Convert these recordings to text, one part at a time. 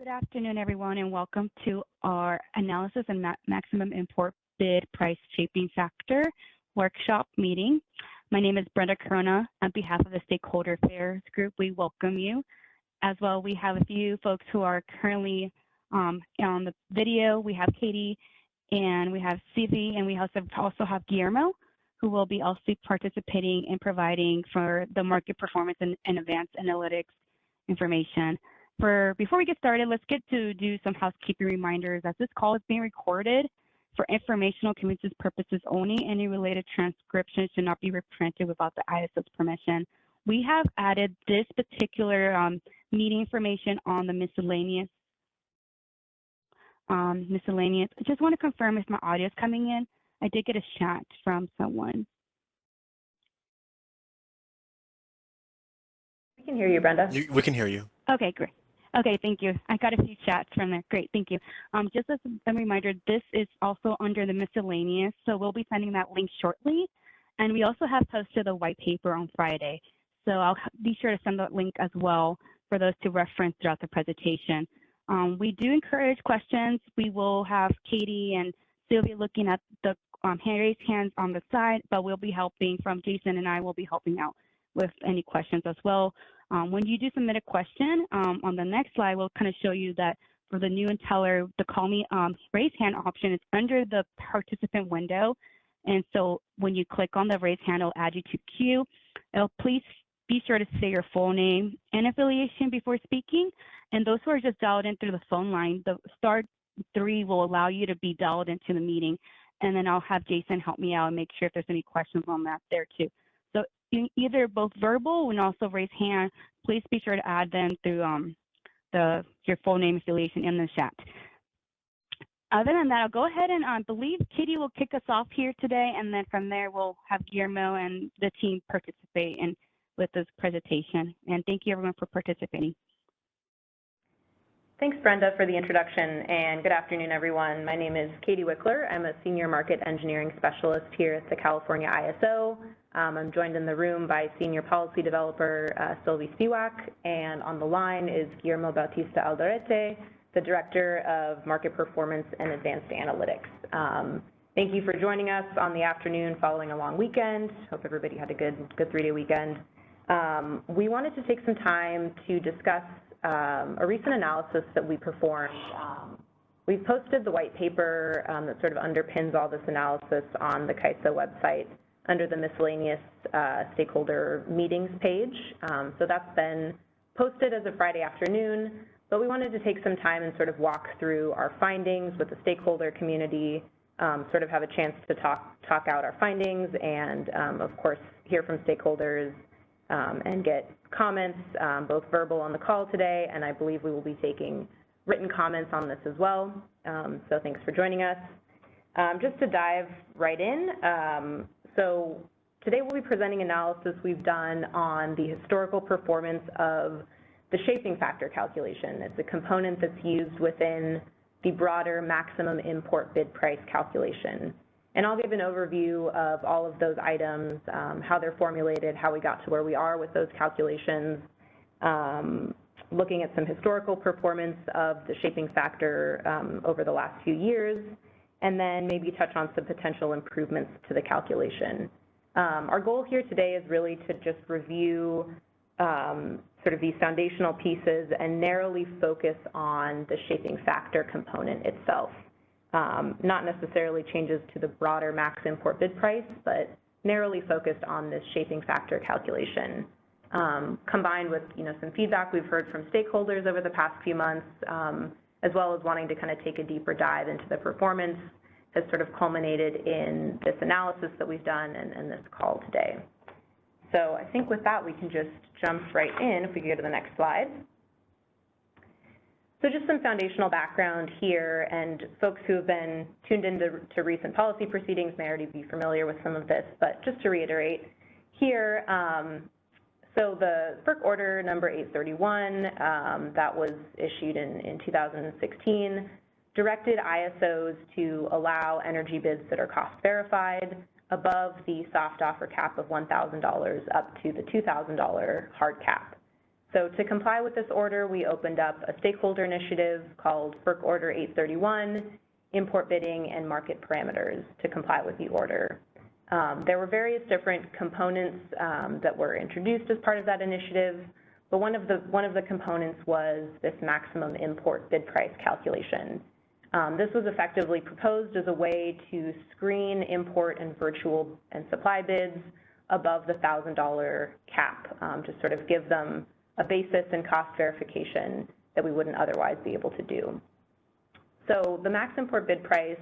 Good afternoon, everyone, and welcome to our analysis and maximum import bid price shaping factor workshop meeting. My name is Brenda Corona. On behalf of the Stakeholder Affairs Group, we welcome you. As well, we have a few folks who are currently on the video. We have Katie, and we have Sivi, and we also have Guillermo, who will be also participating in providing for the market performance and advanced analytics information. Before we get started, let's get to do some housekeeping reminders as this call is being recorded for informational convenience purposes only. Any related transcription should not be reprinted without the ISO's permission. We have added this particular meeting information on the miscellaneous. I just want to confirm if my audio is coming in. I did get a chat from someone. We can hear you, Brenda. We can hear you. Okay, great. Okay, thank you. I got a few chats from there. Great, thank you. Just as a reminder, this is also under the miscellaneous, so we'll be sending that link shortly. And we also have posted a white paper on Friday, so I'll be sure to send that link as well for those to reference throughout the presentation. We do encourage questions. We will have Katie and Sylvia looking at the raised hands on the side, but we'll be helping from Jason, and I will be helping out with any questions as well. When you do submit a question, on the next slide, we'll kind of show you that for the new Inteller, the Call Me raise hand option is under the participant window. And so when you click on the raise hand, it'll add you to queue. Please be sure to say your full name and affiliation before speaking. And those who are just dialed in through the phone line, the *3 will allow you to be dialed into the meeting. And then I'll have Jason help me out and make sure if there's any questions on that there too. So either both verbal and also raise hand, please be sure to add them through your full name, affiliation in the chat. Other than that, I'll go ahead and I believe Katie will kick us off here today, and then from there we'll have Guillermo and the team participate with this presentation. And thank you everyone for participating. Thanks, Brenda, for the introduction, and good afternoon, everyone. My name is Katie Wickler. I'm a Senior Market Engineering Specialist here at the California ISO. I'm joined in the room by Senior Policy Developer Sylvie Spiewak, and on the line is Guillermo Bautista Alderete, the Director of Market Performance and Advanced Analytics. Thank you for joining us on the afternoon following a long weekend. Hope everybody had a good 3-day weekend. We wanted to take some time to discuss a recent analysis that we performed. We've posted the white paper that sort of underpins all this analysis on the CAISO website under the miscellaneous stakeholder meetings page. So that's been posted as of Friday afternoon, but we wanted to take some time and sort of walk through our findings with the stakeholder community, sort of have a chance to talk out our findings and, of course, hear from stakeholders and get comments, both verbal on the call today, and I believe we will be taking written comments on this as well. So thanks for joining us. Just to dive right in, so today we'll be presenting analysis we've done on the historical performance of the shaping factor calculation. It's a component that's used within the broader maximum import bid price calculation. And I'll give an overview of all of those items, how they're formulated, how we got to where we are with those calculations, looking at some historical performance of the shaping factor over the last few years, and then maybe touch on some potential improvements to the calculation. Our goal here today is really to just review sort of these foundational pieces and narrowly focus on the shaping factor component itself. Not necessarily changes to the broader max import bid price, but narrowly focused on this shaping factor calculation. Combined with some feedback we've heard from stakeholders over the past few months, as well as wanting to kind of take a deeper dive into the performance, has sort of culminated in this analysis that we've done and this call today. So I think with that, we can just jump right in if we go to the next slide. So just some foundational background here, and folks who have been tuned into recent policy proceedings may already be familiar with some of this, but just to reiterate here, so the FERC order number 831 that was issued in 2016 directed ISOs to allow energy bids that are cost verified above the soft offer cap of $1,000 up to the $2,000 hard cap. So to comply with this order, we opened up a stakeholder initiative called FERC Order 831, Import Bidding and Market Parameters to comply with the order. There were various different components that were introduced as part of that initiative, but one of the components was this maximum import bid price calculation. This was effectively proposed as a way to screen import and virtual and supply bids above the $1,000 cap, to sort of give them a basis and cost verification that we wouldn't otherwise be able to do. So the max import bid price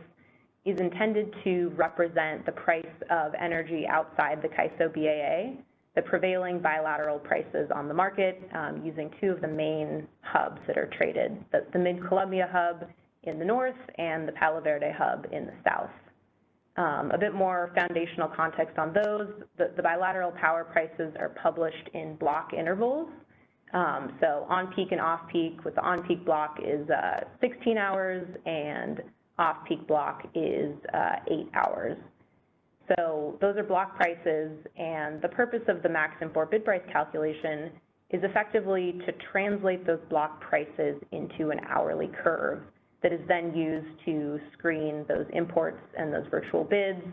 is intended to represent the price of energy outside the CAISO BAA, the prevailing bilateral prices on the market, using two of the main hubs that are traded, the Mid-Columbia hub in the north and the Palo Verde hub in the south. A bit more foundational context on those, the bilateral power prices are published in block intervals. So on-peak and off-peak, with the on-peak block is 16 hours and off-peak block is 8 hours. So those are block prices, and the purpose of the max import bid price calculation is effectively to translate those block prices into an hourly curve that is then used to screen those imports and those virtual bids,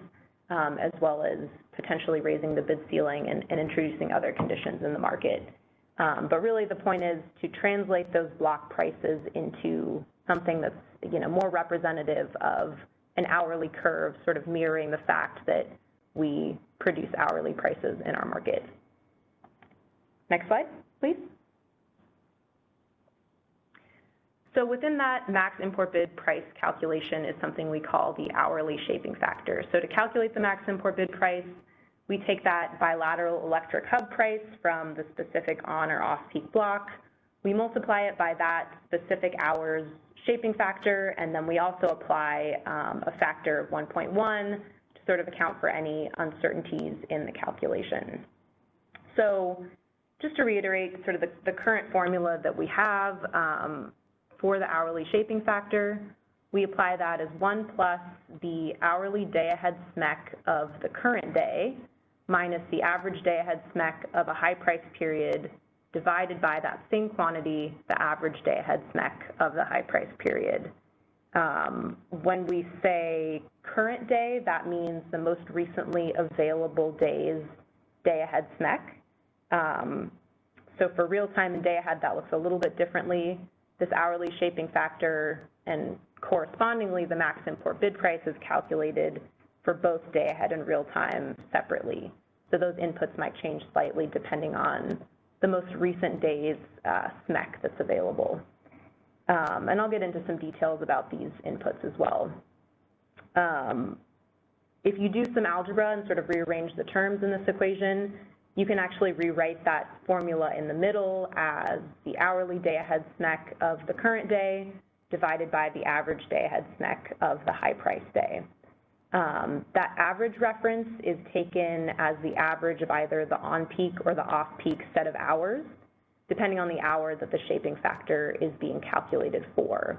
as well as potentially raising the bid ceiling and introducing other conditions in the market. But really the point is to translate those block prices into something that's, more representative of an hourly curve, sort of mirroring the fact that we produce hourly prices in our market. Next slide, please. So within that max import bid price calculation is something we call the hourly shaping factor. So to calculate the max import bid price, we take that bilateral electric hub price from the specific on or off peak block. We multiply it by that specific hour's shaping factor, and then we also apply a factor of 1.1 to sort of account for any uncertainties in the calculation. So just to reiterate sort of the current formula that we have for the hourly shaping factor, we apply that as 1 plus the hourly day-ahead SMEC of the current day minus the average day-ahead SMEC of a high-price period divided by that same quantity, the average day-ahead SMEC of the high-price period. When we say current day, that means the most recently available day's day-ahead SMEC. So for real-time and day-ahead, that looks a little bit differently. This hourly shaping factor and correspondingly the max import bid price is calculated for both day-ahead and real-time separately. So those inputs might change slightly depending on the most recent day's SMEC that's available. And I'll get into some details about these inputs as well. If you do some algebra and sort of rearrange the terms in this equation, you can actually rewrite that formula in the middle as the hourly day-ahead SMEC of the current day divided by the average day-ahead SMEC of the high-price day. That average reference is taken as the average of either the on-peak or the off-peak set of hours, depending on the hour that the shaping factor is being calculated for.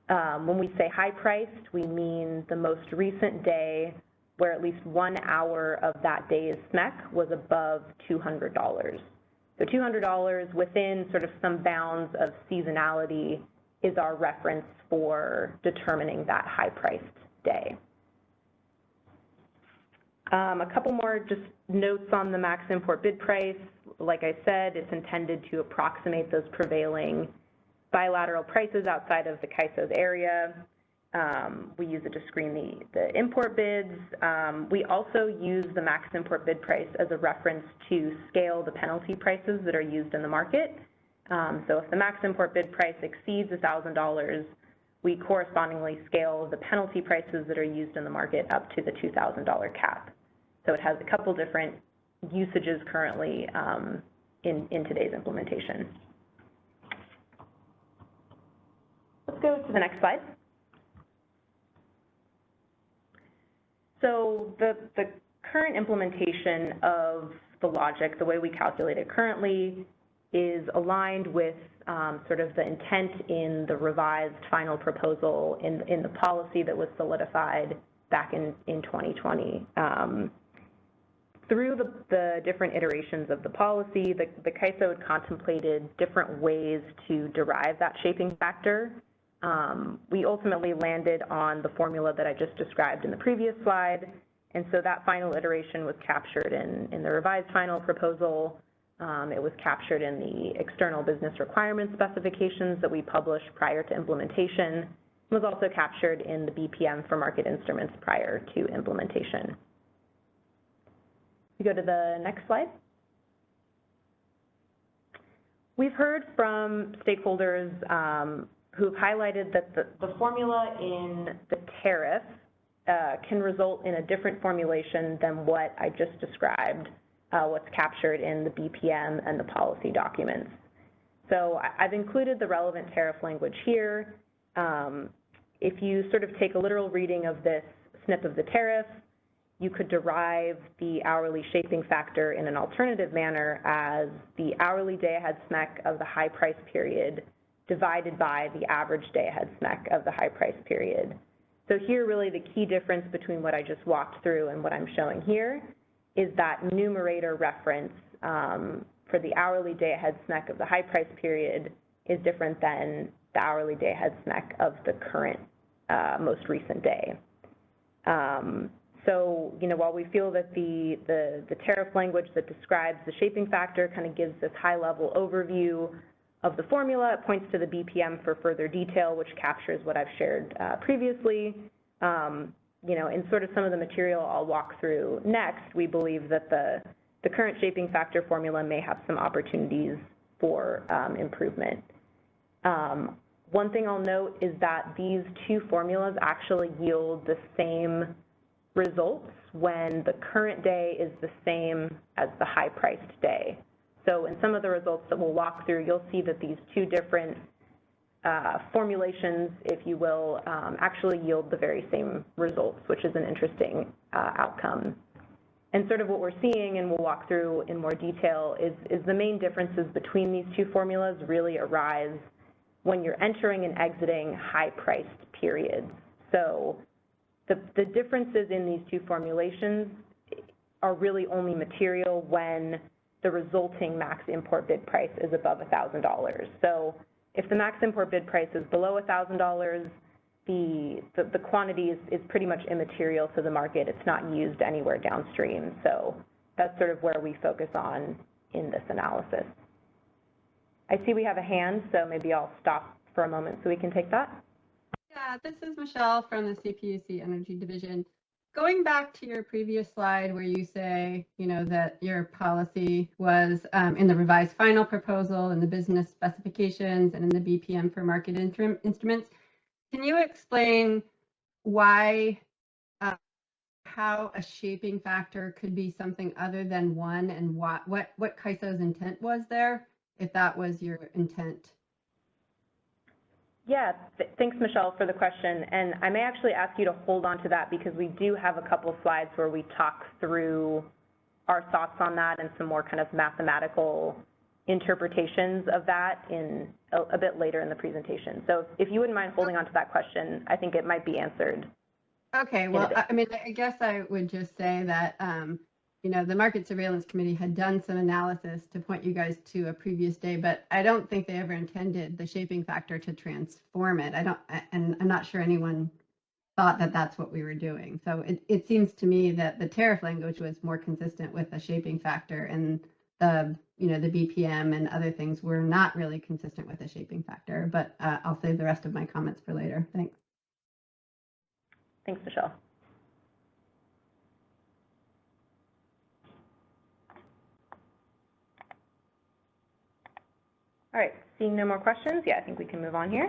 When we say high-priced, we mean the most recent day where at least 1 hour of that day's SMEC was above $200. So $200 within sort of some bounds of seasonality is our reference for determining that high-priced day. A couple more just notes on the max import bid price. Like I said, it's intended to approximate those prevailing bilateral prices outside of the CAISO's area. We use it to screen the import bids. We also use the max import bid price as a reference to scale the penalty prices that are used in the market. So if the max import bid price exceeds $1,000, we correspondingly scale the penalty prices that are used in the market up to the $2,000 cap. So it has a couple different usages currently in today's implementation. Let's go to the next slide. So the current implementation of the logic, the way we calculate it currently, is aligned with sort of the intent in the revised final proposal in the policy that was solidified back in 2020. through the different iterations of the policy, the CAISO had contemplated different ways to derive that shaping factor. We ultimately landed on the formula that I just described in the previous slide, and so that final iteration was captured in the revised final proposal. It was captured in the external business requirement specifications that we published prior to implementation. It was also captured in the BPM for market instruments prior to implementation. We go to the next slide. We've heard from stakeholders who've highlighted that the formula in the tariff can result in a different formulation than what I just described, what's captured in the BPM and the policy documents. So I've included the relevant tariff language here. If you sort of take a literal reading of this snip of the tariff, you could derive the hourly shaping factor in an alternative manner as the hourly day-ahead SMEC of the high price period divided by the average day-ahead SMEC of the high price period. So here, really, the key difference between what I just walked through and what I'm showing here is that numerator reference for the hourly day-ahead SMEC of the high price period is different than the hourly day-ahead SMEC of the current most recent day. So, you know, while we feel that the tariff language that describes the shaping factor kind of gives this high-level overview of the formula, it points to the BPM for further detail, which captures what I've shared previously. You know, in sort of some of the material I'll walk through next, we believe that the current shaping factor formula may have some opportunities for improvement. One thing I'll note is that these two formulas actually yield the same results when the current day is the same as the high-priced day. So in some of the results that we'll walk through, you'll see that these two different formulations, if you will, actually yield the very same results, which is an interesting outcome. And sort of what we're seeing, and we'll walk through in more detail, is the main differences between these two formulas really arise when you're entering and exiting high-priced periods. So the differences in these two formulations are really only material when the resulting max import bid price is above $1,000. So if the max import bid price is below $1,000, the quantity is pretty much immaterial to the market. It's not used anywhere downstream. So that's sort of where we focus on in this analysis. I see we have a hand, so maybe I'll stop for a moment so we can take that. Yeah, this is Michelle from the CPUC Energy Division. Going back to your previous slide where you say, you know, that your policy was in the revised final proposal, in the business specifications, and in the BPM for market instruments, can you explain why, how a shaping factor could be something other than one, and what CAISO's intent was there, if that was your intent? Yeah, thanks, Michelle, for the question. And I may actually ask you to hold on to that because we do have a couple slides where we talk through our thoughts on that and some more kind of mathematical interpretations of that in a bit later in the presentation. So if you wouldn't mind holding on to that question, I think it might be answered. Okay, well, I mean, I guess I would just say that, you know, the Market Surveillance Committee had done some analysis to point you guys to a previous day, but I don't think they ever intended the shaping factor to transform it. And I'm not sure anyone thought that that's what we were doing. So it seems to me that the tariff language was more consistent with the shaping factor, and the, you know, the BPM and other things were not really consistent with the shaping factor, but I'll save the rest of my comments for later. Thanks. Thanks, Michelle. All right, seeing no more questions, yeah, I think we can move on here.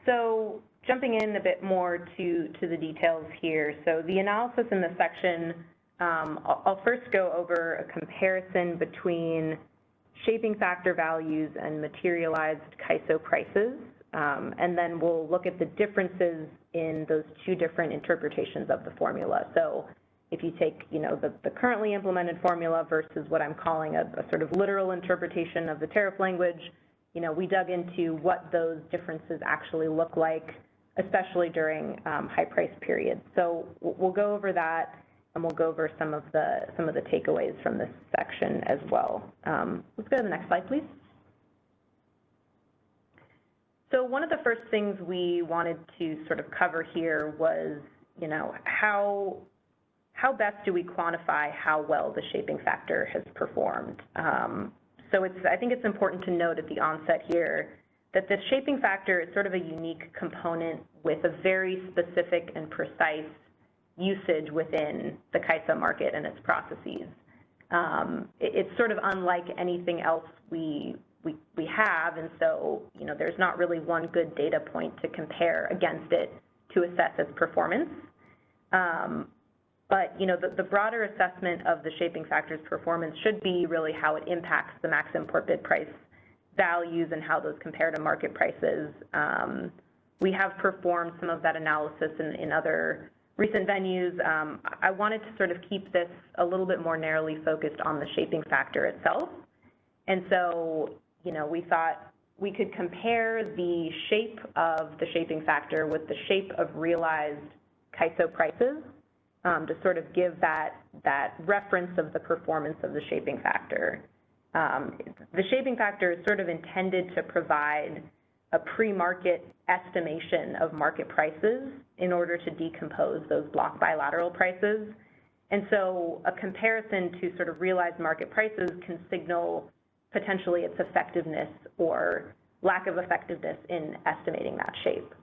So jumping in a bit more to the details here. So the analysis in this section, I'll first go over a comparison between shaping factor values and materialized CAISO prices, and then we'll look at the differences in those two different interpretations of the formula. So if you take, you know, the currently implemented formula versus what I'm calling a sort of literal interpretation of the tariff language, you know, we dug into what those differences actually look like, especially during high price periods. So we'll go over that, and we'll go over some of the takeaways from this section as well. Let's go to the next slide, please. So one of the first things we wanted to sort of cover here was, you know, how best do we quantify how well the shaping factor has performed? So I think it's important to note at the onset here that the shaping factor is sort of a unique component with a very specific and precise usage within the CAISO market and its processes. It's sort of unlike anything else we have, and so, you know, there's not really one good data point to compare against it to assess its performance. But, you know, the broader assessment of the shaping factor's performance should be really how it impacts the max import bid price values and how those compare to market prices. We have performed some of that analysis in other recent venues. I wanted to sort of keep this a little bit more narrowly focused on the shaping factor itself. And so, you know, we thought we could compare the shape of the shaping factor with the shape of realized CAISO prices to sort of give that reference of the performance of the shaping factor. The shaping factor is sort of intended to provide a pre-market estimation of market prices in order to decompose those block bilateral prices. And so a comparison to sort of realized market prices can signal potentially its effectiveness or lack of effectiveness in estimating that shape.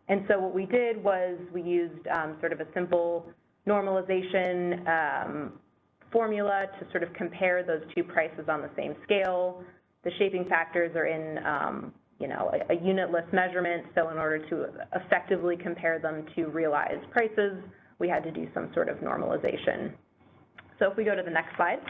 And so what we did was we used sort of a simple normalization formula to sort of compare those two prices on the same scale. The shaping factors are in you know, a unitless measurement, so in order to effectively compare them to realized prices, we had to do some sort of normalization. So if we go to the next slide.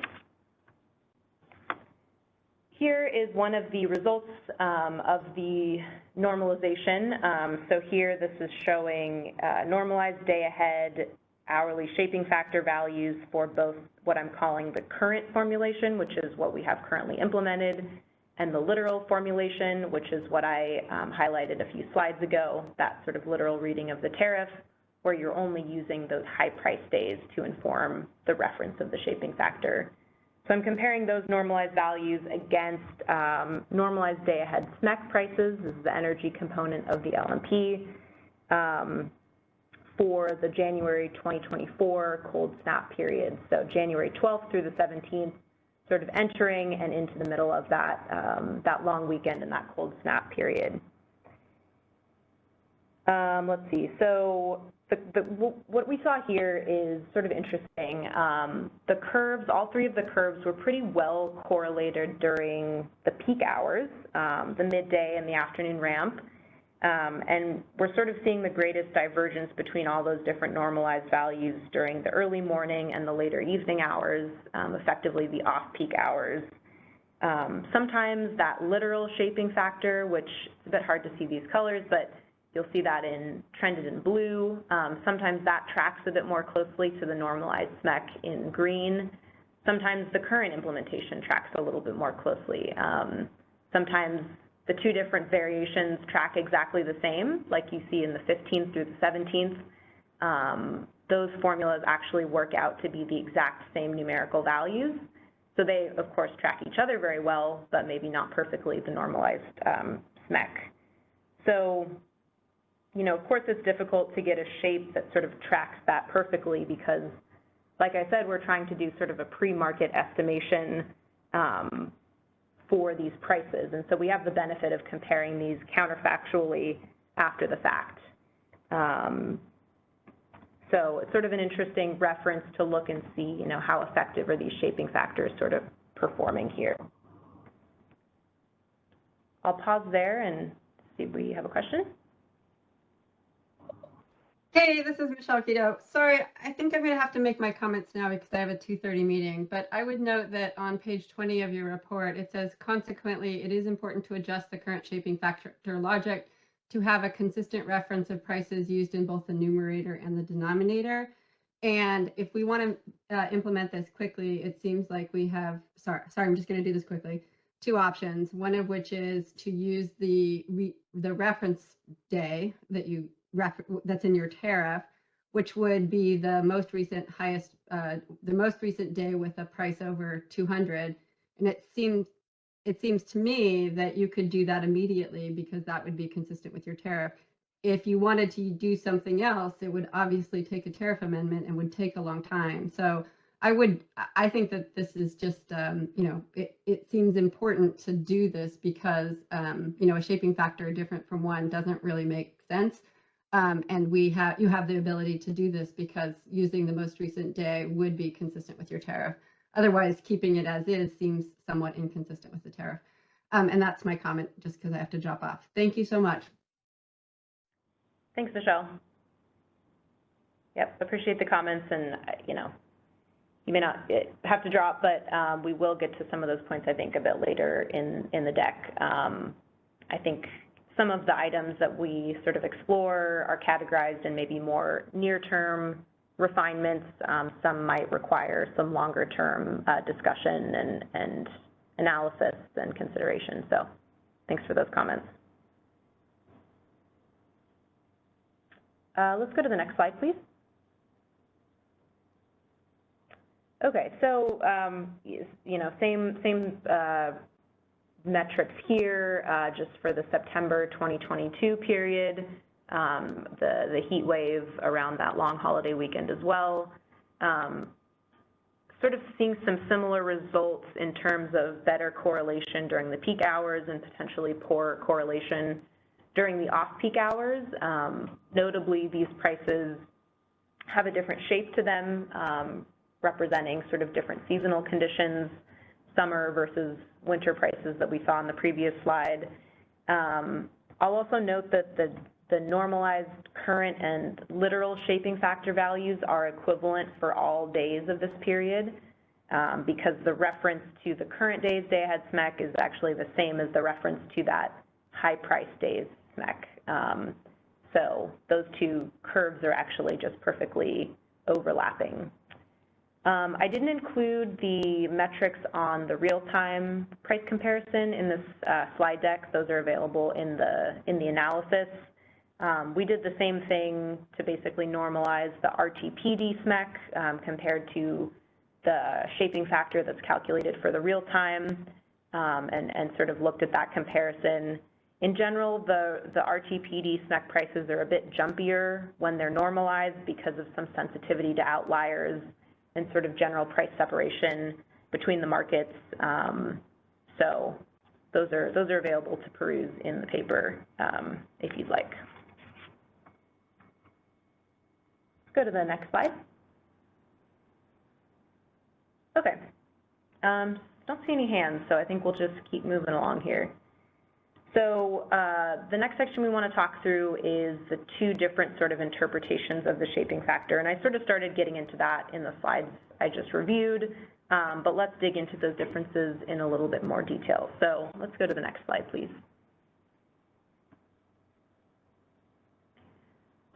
Here is one of the results of the normalization. So here this is showing normalized day ahead hourly shaping factor values for both what I'm calling the current formulation, which is what we have currently implemented, and the literal formulation, which is what I highlighted a few slides ago, that sort of literal reading of the tariff, where you're only using those high price days to inform the reference of the shaping factor. So I'm comparing those normalized values against normalized day ahead SMEC prices. This is the energy component of the LMP. For the January 2024 cold snap period. So January 12th through the 17th, sort of entering and into the middle of that, that long weekend and that cold snap period. Let's see, so what we saw here is sort of interesting. The curves, all three of the curves were pretty well correlated during the peak hours, the midday and the afternoon ramp. And we're sort of seeing the greatest divergence between all those different normalized values during the early morning and the later evening hours, effectively the off-peak hours. Sometimes that literal shaping factor, which is a bit hard to see these colors, but you'll see that trended in blue. Sometimes that tracks a bit more closely to the normalized SMEC in green. Sometimes the current implementation tracks a little bit more closely. Sometimes the two different variations track exactly the same, like you see in the 15th through the 17th. Those formulas actually work out to be the exact same numerical values. So they, of course, track each other very well, but maybe not perfectly the normalized SMEC. So, you know, of course, it's difficult to get a shape that sort of tracks that perfectly because, like I said, we're trying to do sort of a pre-market estimation for these prices. And so we have the benefit of comparing these counterfactually after the fact. So it's sort of an interesting reference to look and see, you know, how effective are these shaping factors sort of performing here. I'll pause there and see if we have a question. Hey, this is Michelle Quito. Sorry, I think I'm going to have to make my comments now because I have a 2:30 meeting, but I would note that on page 20 of your report, it says, consequently, it is important to adjust the current shaping factor logic to have a consistent reference of prices used in both the numerator and the denominator. And if we want to implement this quickly, it seems like we have, sorry, I'm just going to do this quickly, two options, one of which is to use the reference day that that's in your tariff, which would be the most recent day with a price over 200. And it seems to me that you could do that immediately because that would be consistent with your tariff. If you wanted to do something else, it would obviously take a tariff amendment and would take a long time. So I think that this is just, it seems important to do this because, a shaping factor different from one doesn't really make sense. And you have the ability to do this because using the most recent day would be consistent with your tariff. Otherwise, keeping it as is seems somewhat inconsistent with the tariff. And that's my comment, just because I have to drop off. Thank you so much. Thanks, Michelle. Yep, appreciate the comments, and you may not have to drop, but we will get to some of those points, I think, a bit later in the deck. I think some of the items that we sort of explore are categorized in maybe more near-term refinements. Some might require some longer-term discussion and analysis and consideration. So thanks for those comments. Let's go to the next slide, please. Okay, so same metrics here, just for the September 2022 period, the heat wave around that long holiday weekend as well. Sort of seeing some similar results in terms of better correlation during the peak hours and potentially poor correlation during the off-peak hours. Notably, these prices have a different shape to them, representing sort of different seasonal conditions, summer versus winter prices that we saw on the previous slide. I'll also note that the normalized current and literal shaping factor values are equivalent for all days of this period, because the reference to the current day's day-ahead SMEC is actually the same as the reference to that high-price day's SMEC. So those two curves are actually just perfectly overlapping. I didn't include the metrics on the real-time price comparison in this slide deck. Those are available in the analysis. We did the same thing to basically normalize the RTPD SMEC compared to the shaping factor that's calculated for the real-time, and sort of looked at that comparison. In general, the RTPD SMEC prices are a bit jumpier when they're normalized because of some sensitivity to outliers and sort of general price separation between the markets. So those are available to peruse in the paper if you'd like. Go to the next slide. Okay. Don't see any hands, so I think we'll just keep moving along here. So the next section we want to talk through is the two different sort of interpretations of the shaping factor. And I sort of started getting into that in the slides I just reviewed, but let's dig into those differences in a little bit more detail. So let's go to the next slide, please.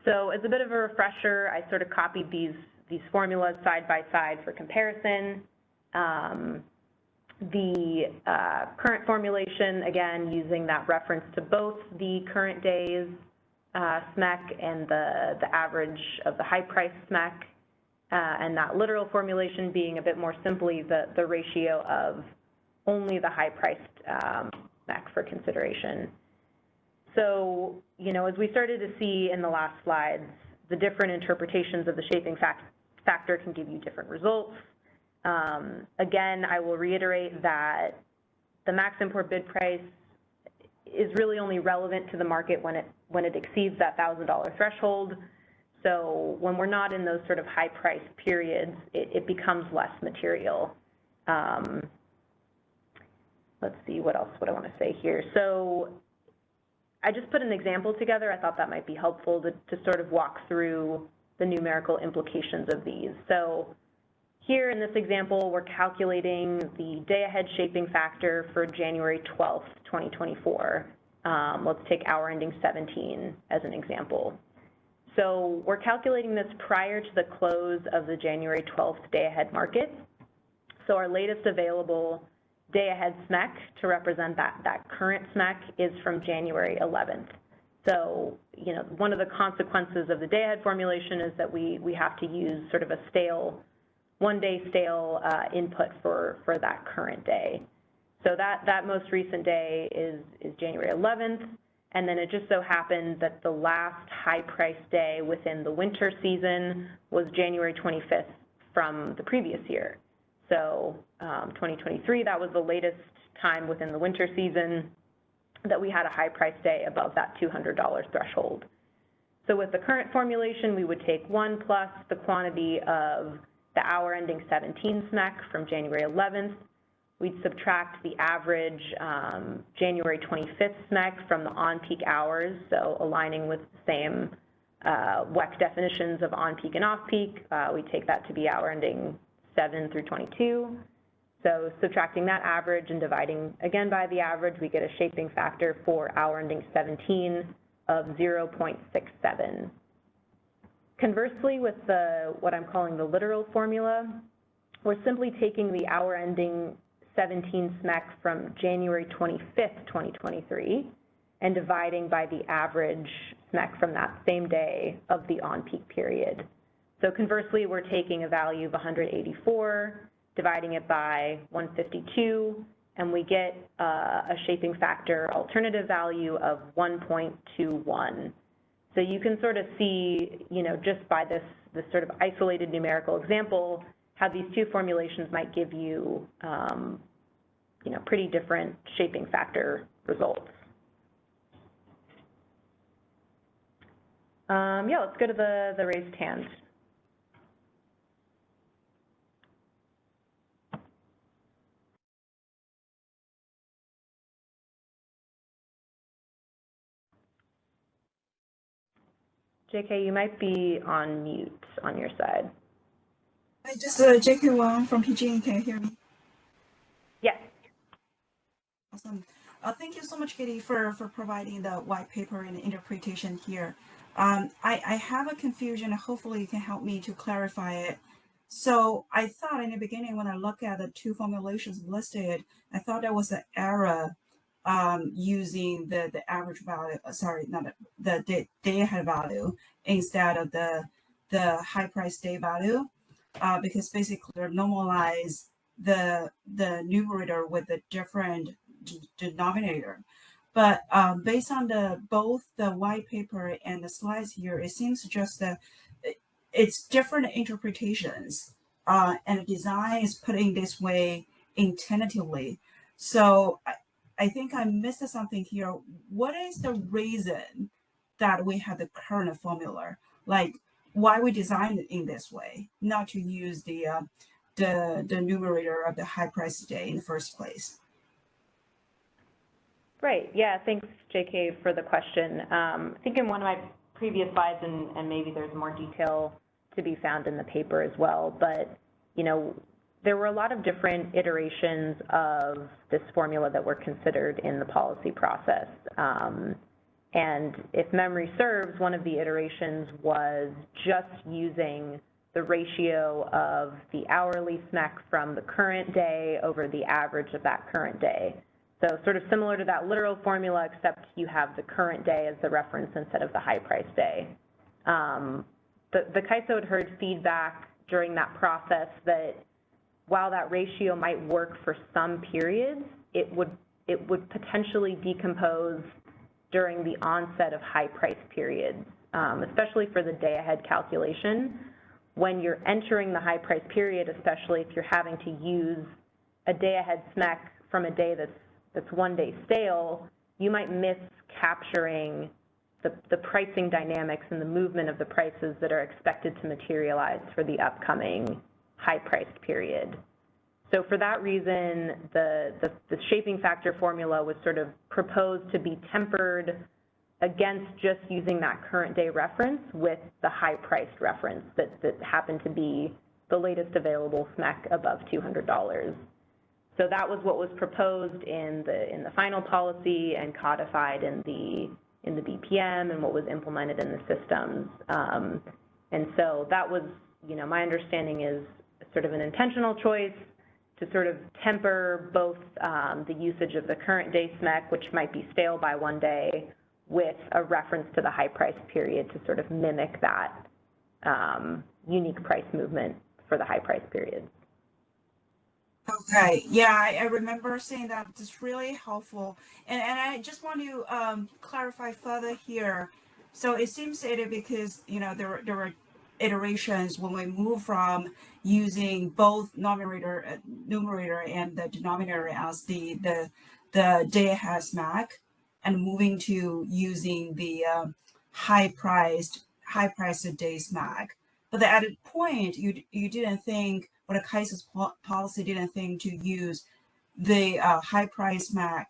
So as a bit of a refresher, I sort of copied these formulas side by side for comparison. The current formulation, again, using that reference to both the current day's SMEC and the average of the high-price SMEC, and that literal formulation being a bit more simply the ratio of only the high-priced SMEC for consideration. So, as we started to see in the last slides, the different interpretations of the shaping factor can give you different results. Again, I will reiterate that the max import bid price is really only relevant to the market when it exceeds that $1,000 threshold. So when we're not in those sort of high price periods, it becomes less material. Let's see, what else would I want to say here? So I just put an example together. I thought that might be helpful to sort of walk through the numerical implications of these. So here in this example, we're calculating the day-ahead shaping factor for January 12th, 2024. Let's take hour ending 17 as an example. So we're calculating this prior to the close of the January 12th day-ahead market. So our latest available day-ahead SMEC to represent that current SMEC is from January 11th. So, you know, one of the consequences of the day-ahead formulation is that we have to use sort of a stale, one-day stale input for that current day. So that most recent day is January 11th, and then it just so happened that the last high-price day within the winter season was January 25th from the previous year. So 2023, that was the latest time within the winter season that we had a high-price day above that $200 threshold. So with the current formulation, we would take 1 plus the quantity of the hour ending 17 SMEC from January 11th. We'd subtract the average January 25th SMEC from the on-peak hours, so aligning with the same WEC definitions of on-peak and off-peak. We take that to be hour ending 7 through 22. So subtracting that average and dividing again by the average, we get a shaping factor for hour ending 17 of 0.67. Conversely, with what I'm calling the literal formula, we're simply taking the hour ending 17 SMEC from January 25th, 2023, and dividing by the average SMEC from that same day of the on-peak period. So conversely, we're taking a value of 184, dividing it by 152, and we get a shaping factor alternative value of 1.21. So you can sort of see, you know, just by this sort of isolated numerical example, how these two formulations might give you, you know, pretty different shaping factor results. Yeah, let's go to the raised hand. JK, you might be on mute on your side. I just JK Wang from PG&E. Can you hear me? Yes. Awesome. Thank you so much, Katie, for providing the white paper and interpretation here. I have a confusion. Hopefully, you can help me to clarify it. So I thought in the beginning, when I look at the two formulations listed, I thought there was an error using the average value. Sorry, not the day ahead value instead of the high price day value, because basically they normalize the numerator with a different denominator. But based on both the white paper and the slides here, it seems just that it's different interpretations, and the design is put in this way intentionally. So I think I missed something here. What is the reason that we have the current formula? Like, why we designed it in this way, not to use the numerator of the high price day in the first place? Right. Yeah. Thanks, JK, for the question. I think in one of my previous slides, and maybe there's more detail to be found in the paper as well, but, you know, there were a lot of different iterations of this formula that were considered in the policy process. And if memory serves, one of the iterations was just using the ratio of the hourly SMEC from the current day over the average of that current day. So sort of similar to that literal formula, except you have the current day as the reference instead of the high price day. The CAISO had heard feedback during that process that while that ratio might work for some periods, it would potentially decompose during the onset of high price periods, especially for the day ahead calculation. When you're entering the high price period, especially if you're having to use a day ahead SMEC from a day that's 1 day stale, you might miss capturing the pricing dynamics and the movement of the prices that are expected to materialize for the upcoming high-priced period. So for that reason, the shaping factor formula was sort of proposed to be tempered against just using that current day reference with the high-priced reference that happened to be the latest available SMEC above $200. So that was what was proposed in the final policy and codified in the BPM and what was implemented in the systems. And so that was, you know, my understanding is sort of an intentional choice to sort of temper both the usage of the current day SMEC, which might be stale by 1 day, with a reference to the high price period to sort of mimic that unique price movement for the high price periods. Okay, yeah, I remember saying that. It's really helpful. And I just want to clarify further here. So it seems that because, you know, there were iterations when we move from using both numerator and the denominator as the day ahead SMAC, and moving to using the high priced day SMAC. But at a point, you didn't think, or the Kaiser's policy didn't think to use the high price MAC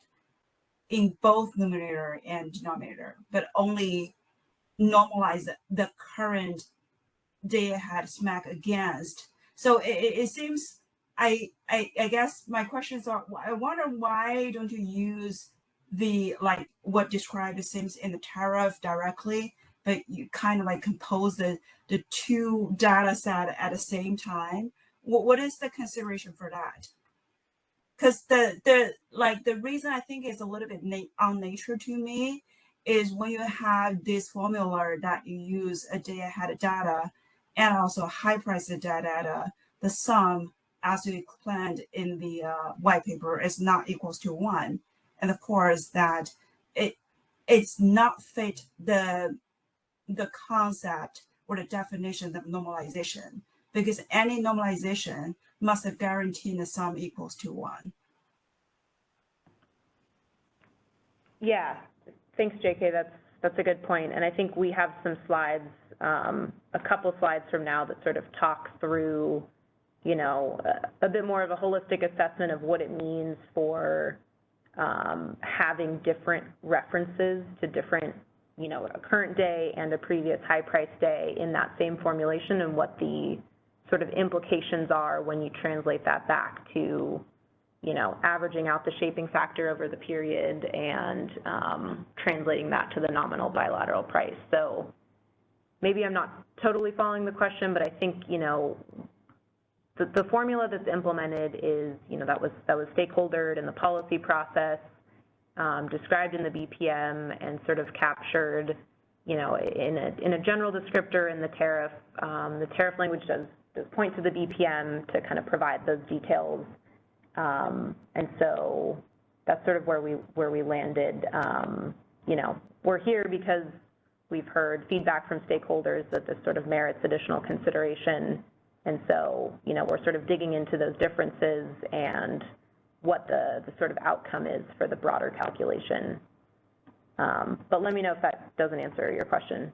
in both numerator and denominator, but only normalize the current day ahead SMAC against. So it seems, I guess my questions are, I wonder why don't you use the, like what described seems in the tariff directly, but you kind of like compose the two data set at the same time. What is the consideration for that? Because the reason I think is a little bit unnatural to me is when you have this formula that you use a day ahead data and also high price data, the sum as you planned in the white paper is not equals to 1. And of course that it's not fit the concept or the definition of normalization, because any normalization must guarantee the sum equals to 1. Yeah, thanks, JK. That's a good point. And I think we have some slides, a couple slides from now that sort of talk through, you know, a bit more of a holistic assessment of what it means for having different references to different, you know, a current day and a previous high price day in that same formulation, and what the sort of implications are when you translate that back to, you know, averaging out the shaping factor over the period and translating that to the nominal bilateral price. So maybe I'm not totally following the question, but I think, you know, the formula that's implemented is, you know, that was stakeholdered in the policy process, described in the BPM, and sort of captured, you know, in a general descriptor in the tariff. The tariff language does point to the BPM to kind of provide those details, and so that's sort of where we landed. You know, we're here because we've heard feedback from stakeholders that this sort of merits additional consideration, and so, you know, we're sort of digging into those differences and what the sort of outcome is for the broader calculation. But let me know if that doesn't answer your question.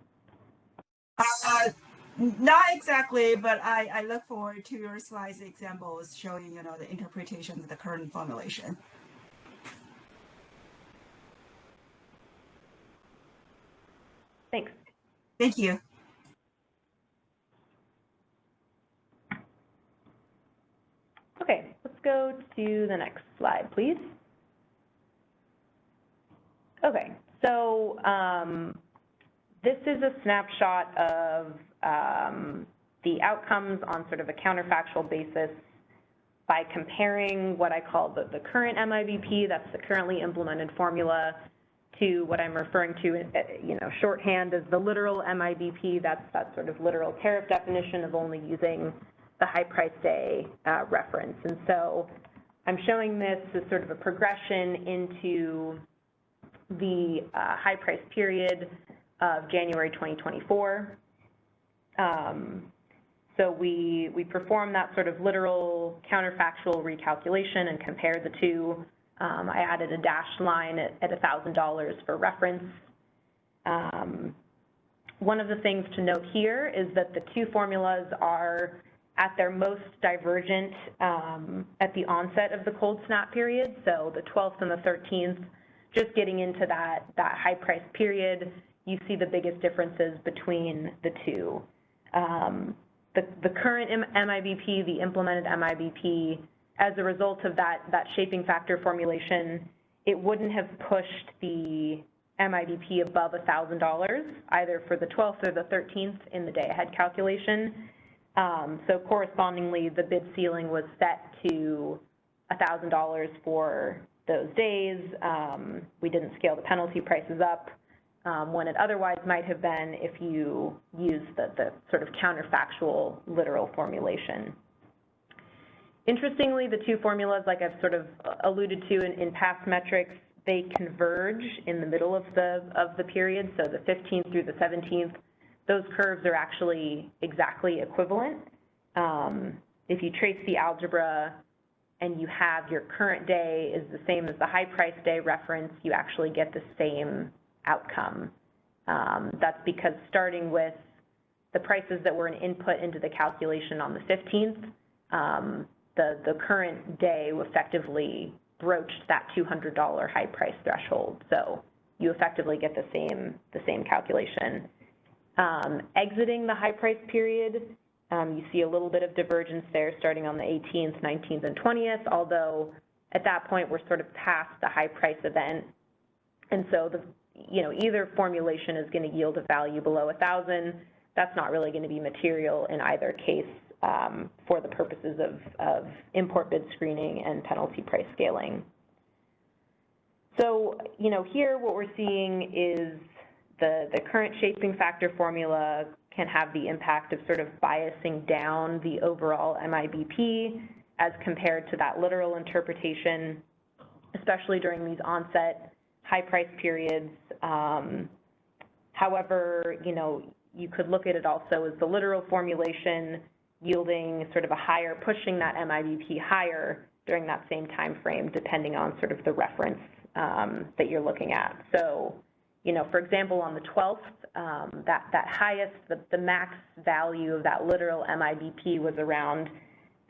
Not exactly, but I look forward to your slides examples showing, you know, the interpretation of the current formulation. Thanks. Thank you. Okay, let's go to the next slide, please. Okay, so this is a snapshot of the outcomes on sort of a counterfactual basis by comparing what I call the current MIBP, that's the currently implemented formula, to what I'm referring to, you know, shorthand as the literal MIBP. That's that sort of literal tariff definition of only using the high price day reference. And so I'm showing this as sort of a progression into the high price period of January 2024. So we performed that sort of literal counterfactual recalculation and compared the two. I added a dashed line at $1,000 for reference. One of the things to note here is that the two formulas are at their most divergent at the onset of the cold snap period, so the 12th and the 13th. Just getting into that high price period, you see the biggest differences between the two. The current MIBP, the implemented MIBP, as a result of that shaping factor formulation, it wouldn't have pushed the MIBP above $1,000, either for the 12th or the 13th in the day ahead calculation. So correspondingly, the bid ceiling was set to $1,000 for those days. We didn't scale the penalty prices up. when it otherwise might have been if you use the sort of counterfactual literal formulation. Interestingly, the two formulas, like I've sort of alluded to in past metrics, they converge in the middle of the period, so the 15th through the 17th. Those curves are actually exactly equivalent. If you trace the algebra and you have your current day is the same as the high price day reference, you actually get the same outcome. That's because starting with the prices that were an input into the calculation on the 15th, the current day effectively broached that $200 high price threshold. So you effectively get the same calculation. Exiting the high price period, you see a little bit of divergence there starting on the 18th, 19th, and 20th, although at that point we're sort of past the high price event. And so either formulation is going to yield a value below 1,000. That's not really going to be material in either case for the purposes of import bid screening and penalty price scaling. So, here what we're seeing is the current shaping factor formula can have the impact of sort of biasing down the overall MIBP as compared to that literal interpretation, especially during these onset high price periods. However, you could look at it also as the literal formulation yielding sort of a higher, pushing that MIBP higher during that same time frame, depending on sort of the reference that you're looking at. So, for example, on the 12th, that highest, the max value of that literal MIBP was around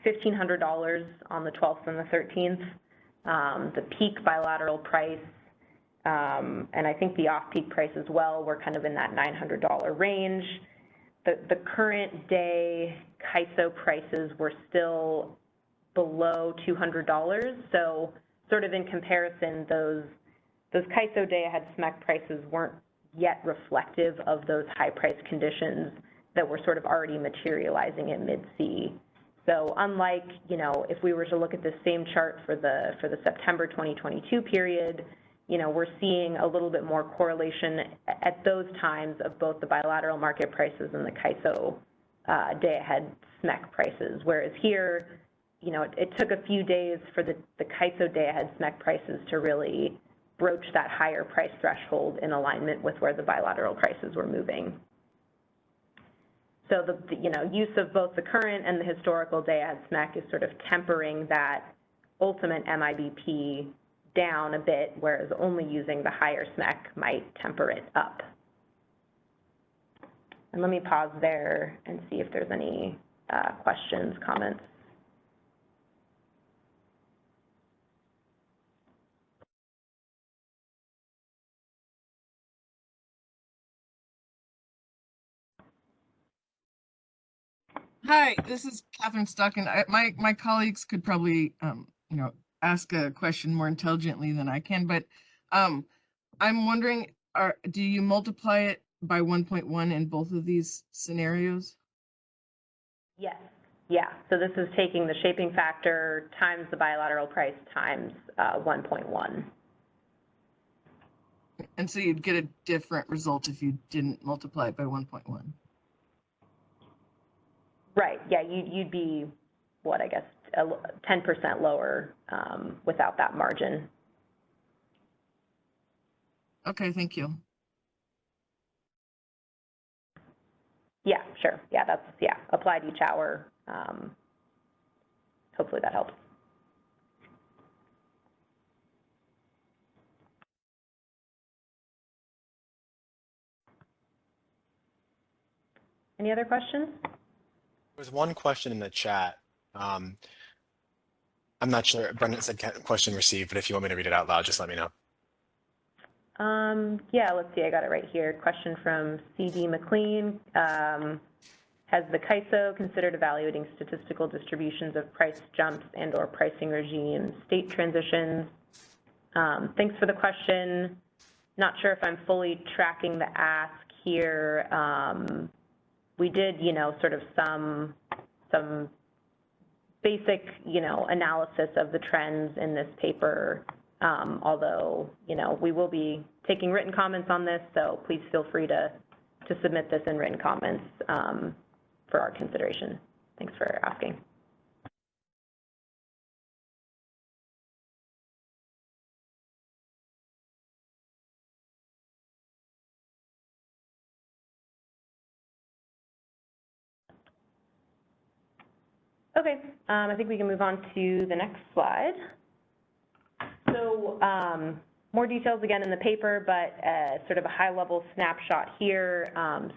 $1,500 on the 12th and the 13th. The peak bilateral price, and I think the off-peak price as well, were kind of in that $900 range. The current day CAISO prices were still below $200. So sort of in comparison, those CAISO day-ahead SMEC prices weren't yet reflective of those high price conditions that were sort of already materializing at mid-C. So unlike, if we were to look at the same chart for the September 2022 period, we're seeing a little bit more correlation at those times of both the bilateral market prices and the CAISO day-ahead SMEC prices, whereas here, it took a few days for the CAISO day-ahead SMEC prices to really broach that higher price threshold in alignment with where the bilateral prices were moving. So the use of both the current and the historical day-ahead SMEC is sort of tempering that ultimate MIBP down a bit, whereas only using the higher SMEC might temper it up. And let me pause there and see if there's any questions, comments. Hi, this is Catherine Stockin. My colleagues could probably, ask a question more intelligently than I can, but I'm wondering, do you multiply it by 1.1 in both of these scenarios? Yes. Yeah. So this is taking the shaping factor times the bilateral price times 1.1. And so you'd get a different result if you didn't multiply it by 1.1. Right. Yeah. You'd be, what, I guess, 10% lower without that margin. Okay. Thank you. Yeah, sure. Yeah, that's, applied each hour. Hopefully that helps. Any other questions? There was one question in the chat. I'm not sure. Brendan said question received, but if you want me to read it out loud, just let me know. Yeah, let's see. I got it right here. Question from C.D. McLean. Has the CAISO considered evaluating statistical distributions of price jumps and/or pricing regime state transitions? Thanks for the question. Not sure if I'm fully tracking the ask here. We did, sort of some basic, analysis of the trends in this paper although, you know, we will be taking written comments on this, so please feel free to submit this in written comments for our consideration. Thanks for asking. Okay, I think we can move on to the next slide. So more details again in the paper, but sort of a high-level snapshot here.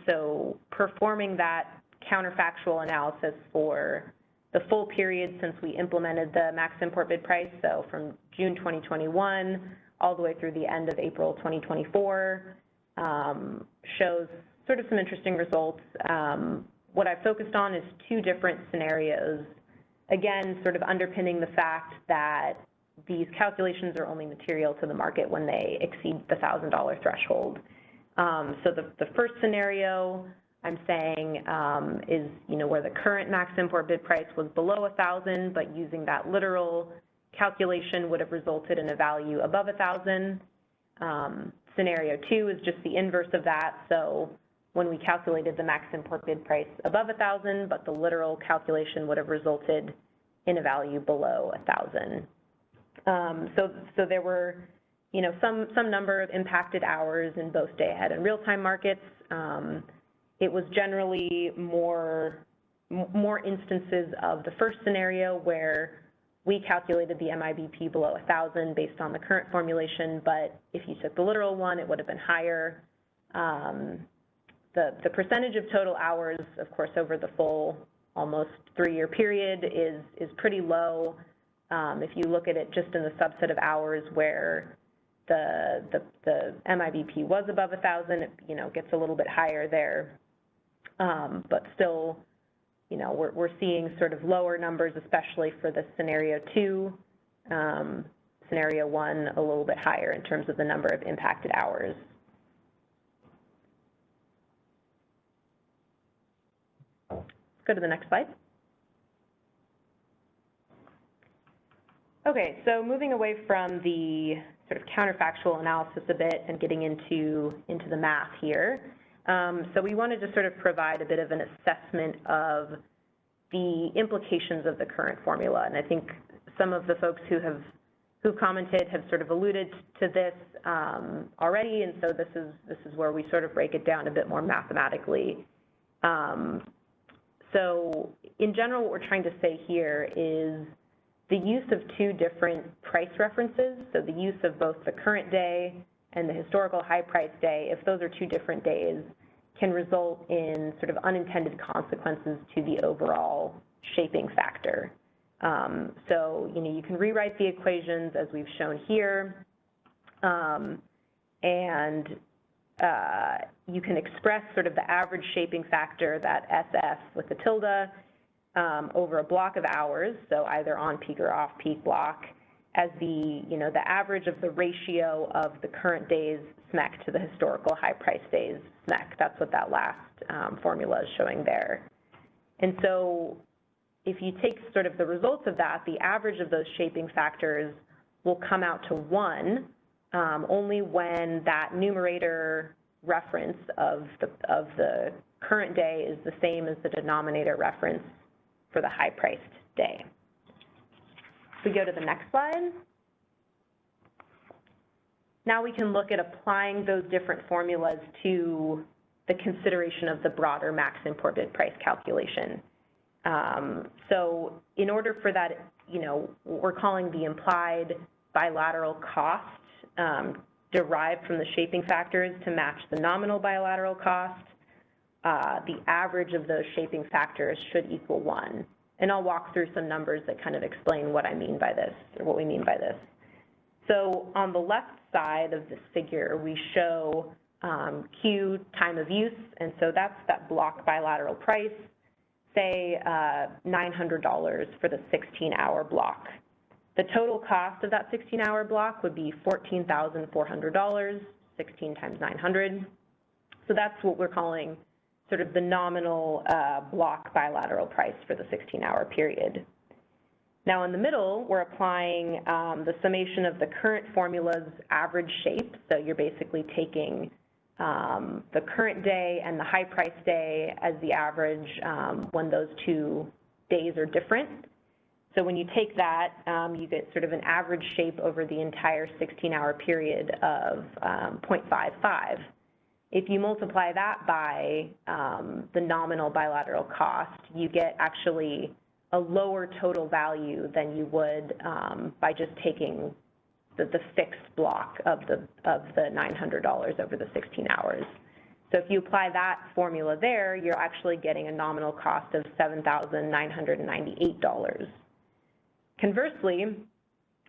So performing that counterfactual analysis for the full period since we implemented the max import bid price, so from June 2021 all the way through the end of April 2024, shows sort of some interesting results. What I've focused on is two different scenarios, again, sort of underpinning the fact that these calculations are only material to the market when they exceed the $1,000 threshold. So the first scenario I'm saying is, you know, where the current max import bid price was below 1,000, but using that literal calculation would have resulted in a value above 1,000. Scenario two is just the inverse of that. So when we calculated the max import bid price above 1,000, but the literal calculation would have resulted in a value below 1,000. So there were, you know, some number of impacted hours in both day-ahead and real-time markets. It was generally more instances of the first scenario where we calculated the MIBP below 1,000 based on the current formulation, but if you took the literal one, it would have been higher. The percentage of total hours, of course, over the full almost 3-year period is pretty low. If you look at it just in the subset of hours where the MIBP was above 1,000, it, you know, gets a little bit higher there. But still, you know, we're seeing sort of lower numbers, especially for the scenario two. Scenario one, a little bit higher in terms of the number of impacted hours. Go to the next slide. Okay, so moving away from the sort of counterfactual analysis a bit and getting into the math here. So we wanted to sort of provide a bit of an assessment of the implications of the current formula. And I think some of the folks who've commented have sort of alluded to this already, and so this is where we sort of break it down a bit more mathematically. So in general, what we're trying to say here is the use of two different price references, so the use of both the current day and the historical high price day, if those are two different days, can result in sort of unintended consequences to the overall shaping factor. So, you know, you can rewrite the equations as we've shown here, and you can express sort of the average shaping factor, that SF with the tilde, over a block of hours, so either on-peak or off-peak block, as the, you know, the average of the ratio of the current day's SMEC to the historical high price day's SMEC. That's what that last formula is showing there. And so if you take sort of the results of that, the average of those shaping factors will come out to 1 only when that numerator reference of the current day is the same as the denominator reference for the high-priced day. If we go to the next slide. Now we can look at applying those different formulas to the consideration of the broader max import bid price calculation. So in order for that, you know, what we're calling the implied bilateral cost derived from the shaping factors to match the nominal bilateral cost, the average of those shaping factors should equal 1. And I'll walk through some numbers that kind of explain what I mean by this, or what we mean by this. So on the left side of this figure, we show Q time of use, and so that's that block bilateral price, say $900 for the 16-hour block. The total cost of that 16-hour block would be $14,400, 16 times 900. So that's what we're calling sort of the nominal block bilateral price for the 16-hour period. Now in the middle, we're applying the summation of the current formula's average shape. So you're basically taking the current day and the high price day as the average when those two days are different. So when you take that, you get sort of an average shape over the entire 16-hour period of 0.55. If you multiply that by the nominal bilateral cost, you get actually a lower total value than you would by just taking the fixed block of the $900 over the 16 hours. So if you apply that formula there, you're actually getting a nominal cost of $7,998. Conversely,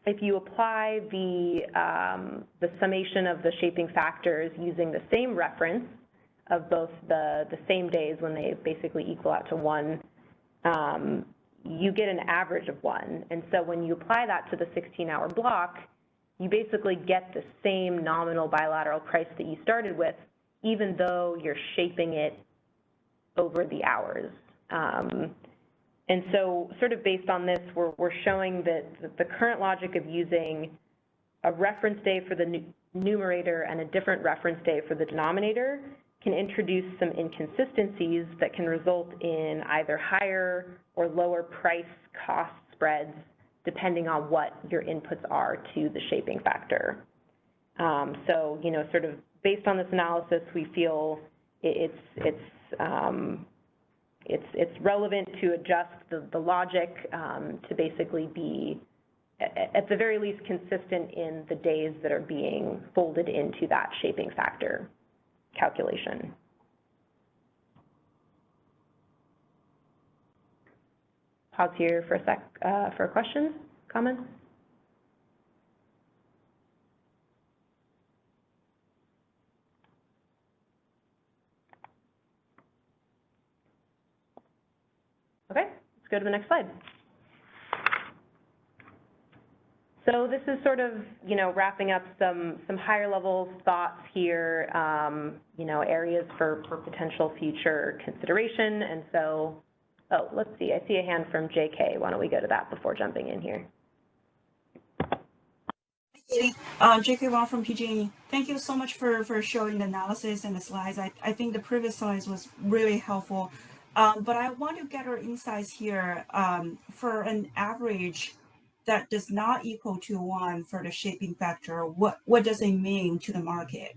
if you apply the summation of the shaping factors using the same reference of both the same days when they basically equal out to 1, you get an average of 1. And so when you apply that to the 16-hour block, you basically get the same nominal bilateral price that you started with, even though you're shaping it over the hours. And so sort of based on this, we're showing that the current logic of using a reference day for the numerator and a different reference day for the denominator can introduce some inconsistencies that can result in either higher or lower price cost spreads depending on what your inputs are to the shaping factor. So, you know, sort of based on this analysis, we feel it's relevant to adjust the logic to basically be, at the very least, consistent in the days that are being folded into that shaping factor calculation. Pause here for a sec for questions, comments. Okay, let's go to the next slide. So this is sort of, you know, wrapping up some higher level thoughts here, you know, areas for potential future consideration. And so, oh, let's see, I see a hand from JK. Why don't we go to that before jumping in here? JK Wong from PG&E. Thank you so much for showing the analysis and the slides. I think the previous slides was really helpful. But I want to get our insights here for an average that does not equal to 1 for the shaping factor. What does it mean to the market?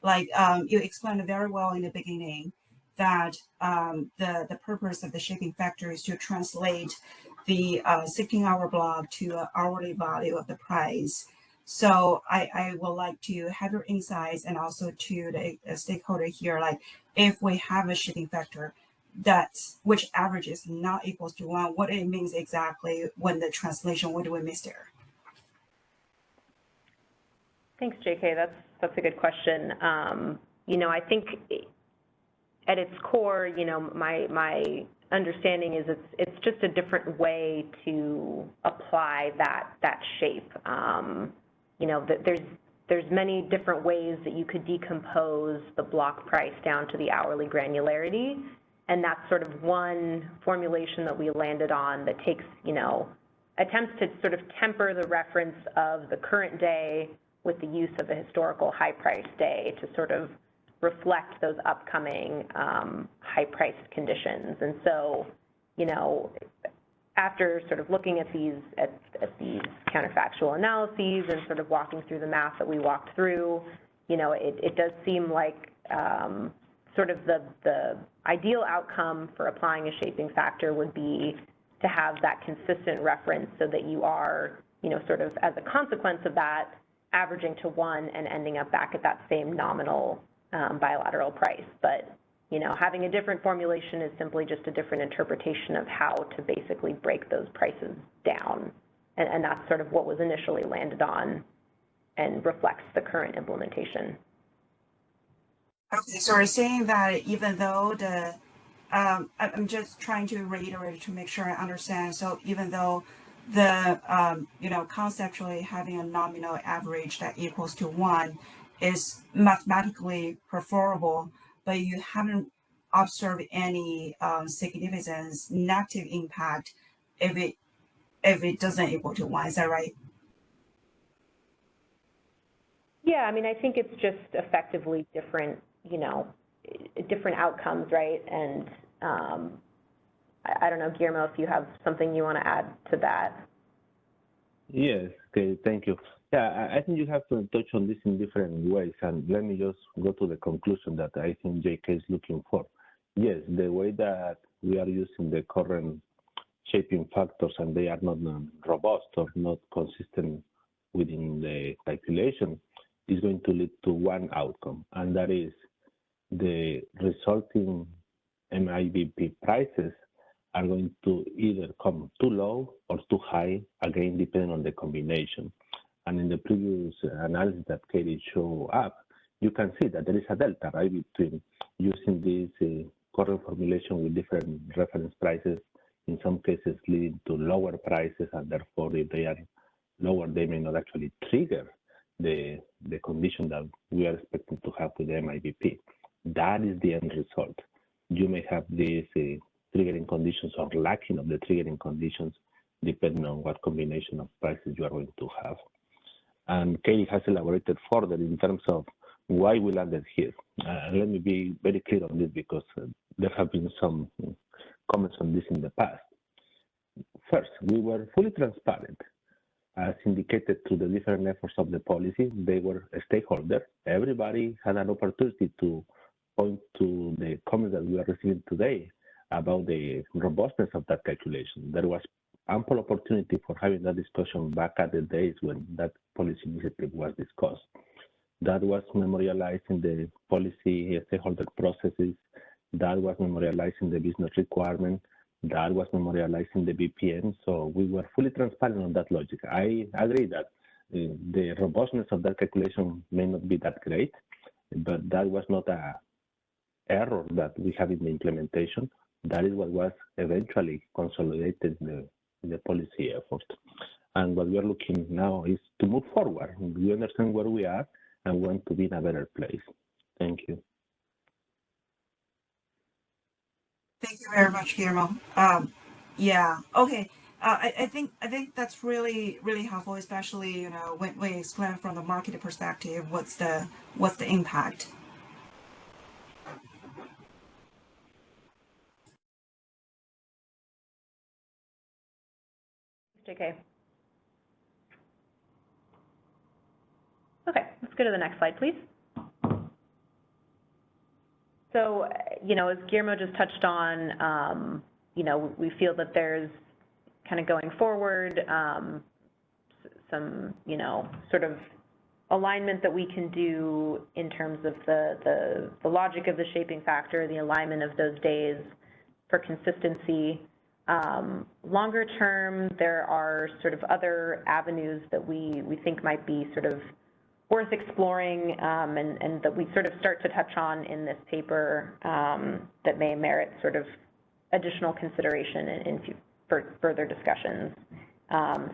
Like you explained very well in the beginning that the purpose of the shaping factor is to translate the 16-hour block to an hourly value of the price. So I would like to have your insights and also to the stakeholder here, like if we have a shaping factor which average is not equals to 1, what it means exactly when the translation, what do we miss there? Thanks, JK. That's a good question. You know, I think at its core, you know, my understanding is it's just a different way to apply that shape. You know, there's many different ways that you could decompose the block price down to the hourly granularity. And that's sort of one formulation that we landed on that takes, you know, attempts to sort of temper the reference of the current day with the use of a historical high-priced day to sort of reflect those upcoming high-priced conditions. And so, you know, after sort of looking at these counterfactual analyses and sort of walking through the math that we walked through, you know, it does seem like sort of the ideal outcome for applying a shaping factor would be to have that consistent reference so that you are, you know, sort of as a consequence of that, averaging to 1 and ending up back at that same nominal bilateral price. But, you know, having a different formulation is simply just a different interpretation of how to basically break those prices down. And that's sort of what was initially landed on and reflects the current implementation. Okay, so we're saying that even though I'm just trying to reiterate to make sure I understand. So even though the, you know, conceptually having a nominal average that equals to 1 is mathematically preferable, but you haven't observed any significant negative impact if it if it doesn't equal to 1. Is that right? Yeah, I mean, I think it's just effectively different, you know, different outcomes, right? And I don't know, Guillermo, if you have something you want to add to that. Yes, okay, thank you. Yeah, I think you have to touch on this in different ways, and let me just go to the conclusion that I think JK is looking for. Yes, the way that we are using the current shaping factors and they are not robust or not consistent within the calculation is going to lead to one outcome, and that is the resulting MIBP prices are going to either come too low or too high, again, depending on the combination. And in the previous analysis that Katie showed up, you can see that there is a delta, right, between using this current formulation with different reference prices, in some cases leading to lower prices, and therefore, if they are lower, they may not actually trigger the condition that we are expecting to have with the MIBP. That is the end result. You may have these triggering conditions or lacking of the triggering conditions, depending on what combination of prices you are going to have. And Katie has elaborated further in terms of why we landed here. Let me be very clear on this because there have been some comments on this in the past. First, we were fully transparent. As indicated through the different efforts of the policy, they were a stakeholder. Everybody had an opportunity to point to the comments that we are receiving today about the robustness of that calculation. There was ample opportunity for having that discussion back at the days when that policy initiative was discussed. That was memorialized in the policy stakeholder processes. That was memorialized in the business requirement. That was memorialized in the BPM. So we were fully transparent on that logic. I agree that the robustness of that calculation may not be that great, but that was not an error that we have in the implementation. That is what was eventually consolidated in the policy effort. And what we are looking now is to move forward. We understand where we are and want to be in a better place. Thank you. Thank you very much, Guillermo. Yeah. Okay. I think that's really helpful, especially when we explain from the market perspective what's the impact. JK. Okay, let's go to the next slide, please. So, as Guillermo just touched on, we feel that there's kind of going forward some, sort of alignment that we can do in terms of the logic of the shaping factor, the alignment of those days for consistency. Longer term, there are sort of other avenues that we think might be sort of worth exploring and that we sort of start to touch on in this paper that may merit sort of additional consideration for further discussions.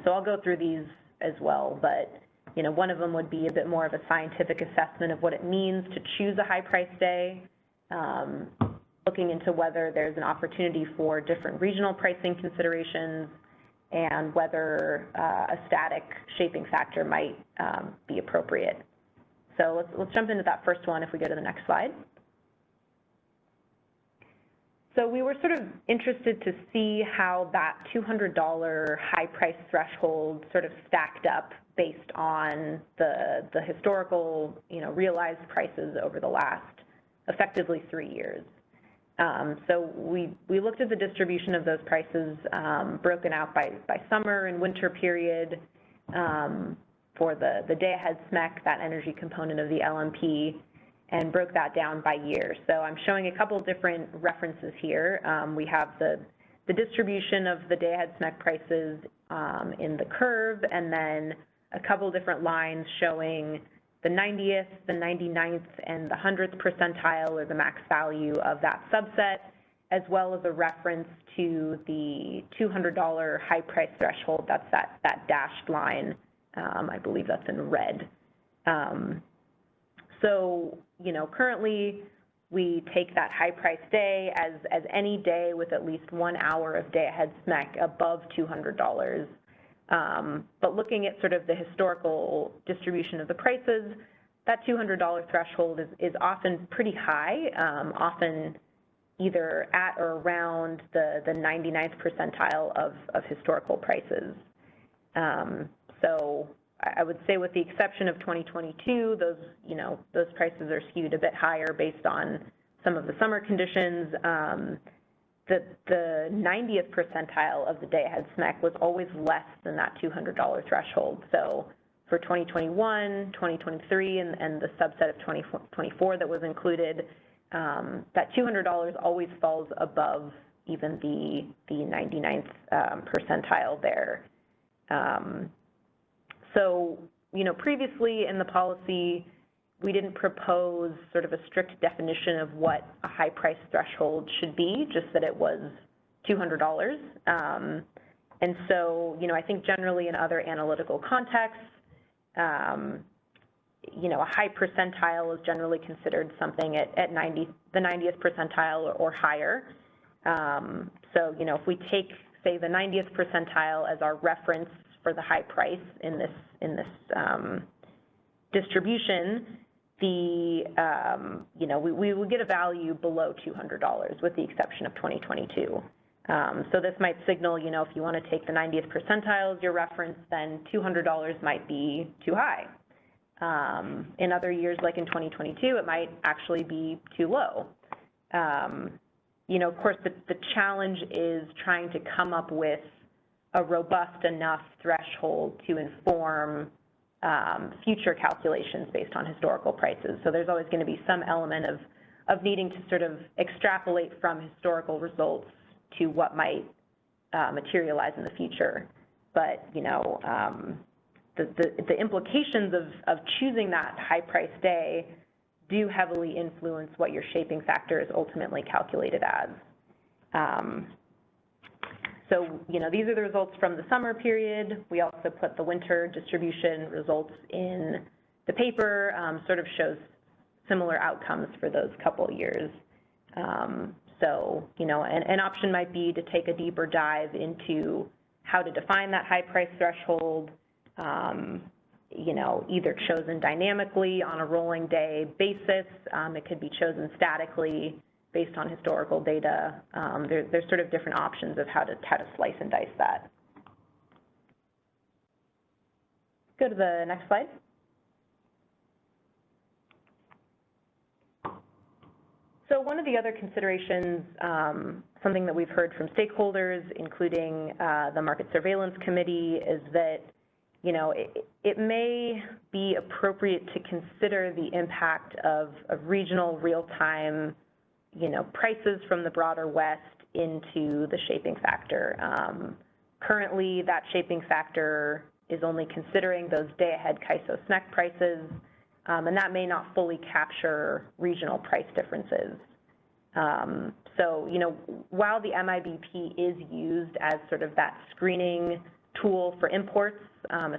So I'll go through these as well, but one of them would be a bit more of a scientific assessment of what it means to choose a high price day, looking into whether there's an opportunity for different regional pricing considerations, and whether a static shaping factor might be appropriate. So let's jump into that first one if we go to the next slide. So we were sort of interested to see how that $200 high price threshold sort of stacked up based on the historical, realized prices over the last effectively 3 years. So we looked at the distribution of those prices broken out by summer and winter period for the day-ahead SMEC, that energy component of the LMP, and broke that down by year. So I'm showing a couple different references here. We have the distribution of the day-ahead SMEC prices in the curve, and then a couple different lines showing the 90th, the 99th, and the 100th percentile, or the max value of that subset, as well as a reference to the $200 high price threshold. That's that dashed line. I believe that's in red. So, currently we take that high price day as any day with at least 1 hour of day-ahead SMEC above $200. But looking at sort of the historical distribution of the prices, that $200 threshold is often pretty high, often either at or around the 99th percentile of historical prices. So I would say, with the exception of 2022, those prices are skewed a bit higher based on some of the summer conditions. The 90th percentile of the day-ahead SMEC was always less than that $200 threshold. So for 2021, 2023, and the subset of 2024 that was included, that $200 always falls above even the 99th percentile there. So, previously in the policy, we didn't propose sort of a strict definition of what a high price threshold should be, just that it was $200. And so, I think generally in other analytical contexts, a high percentile is generally considered something at the 90th percentile or higher. So, if we take, say, the 90th percentile as our reference for the high price in this distribution, we would get a value below $200 with the exception of 2022. So this might signal, if you want to take the 90th percentile as your reference, then $200 might be too high. In other years, like in 2022, it might actually be too low. Of course, the challenge is trying to come up with a robust enough threshold to inform future calculations based on historical prices. So there's always going to be some element of needing to sort of extrapolate from historical results to what might materialize in the future. But, the implications of choosing that high price day do heavily influence what your shaping factor is ultimately calculated as. So, these are the results from the summer period. We also put the winter distribution results in the paper, sort of shows similar outcomes for those couple years. So, an option might be to take a deeper dive into how to define that high price threshold, either chosen dynamically on a rolling day basis. It could be chosen statically based on historical data. There's sort of different options of how to slice and dice that. Go to the next slide. So one of the other considerations, something that we've heard from stakeholders, including the Market Surveillance Committee, is that it may be appropriate to consider the impact of regional real-time prices from the broader West into the shaping factor. Currently, that shaping factor is only considering those day-ahead CAISO SNEC prices, and that may not fully capture regional price differences. So, while the MIBP is used as sort of that screening tool for imports,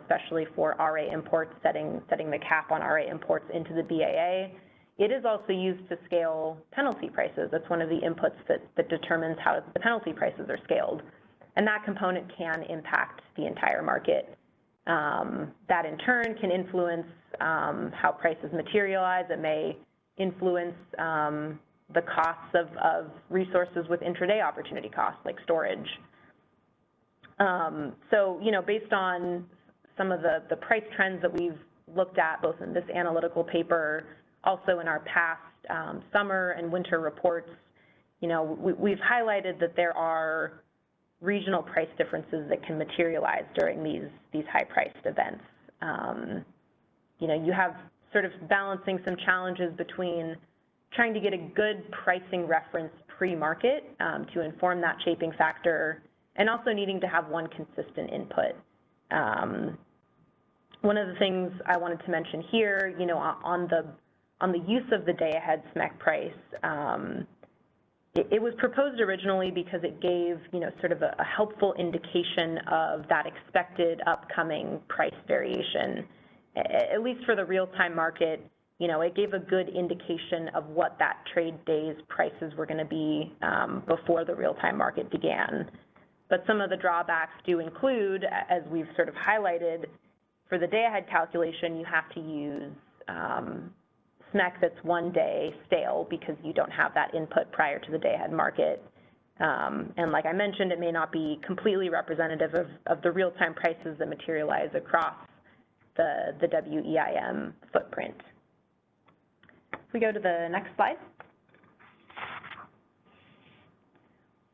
especially for RA imports, setting the cap on RA imports into the BAA, it is also used to scale penalty prices. That's one of the inputs that determines how the penalty prices are scaled. And that component can impact the entire market. That in turn can influence how prices materialize. It may influence the costs of resources with intraday opportunity costs, like storage. So, based on some of the price trends that we've looked at, both in this analytical paper, also in our past summer and winter reports, we've highlighted that there are regional price differences that can materialize during these high-priced events. You have sort of balancing some challenges between trying to get a good pricing reference pre-market to inform that shaping factor, and also needing to have one consistent input. One of the things I wanted to mention here, on the use of the day-ahead SMEC price, it was proposed originally because it gave, sort of a helpful indication of that expected upcoming price variation. At least for the real-time market, it gave a good indication of what that trade day's prices were going to be before the real-time market began. But some of the drawbacks do include, as we've sort of highlighted, for the day-ahead calculation, you have to use SMEC that's 1 day stale because you don't have that input prior to the day-ahead market. And like I mentioned, it may not be completely representative of the real-time prices that materialize across the WEIM footprint. If we go to the next slide.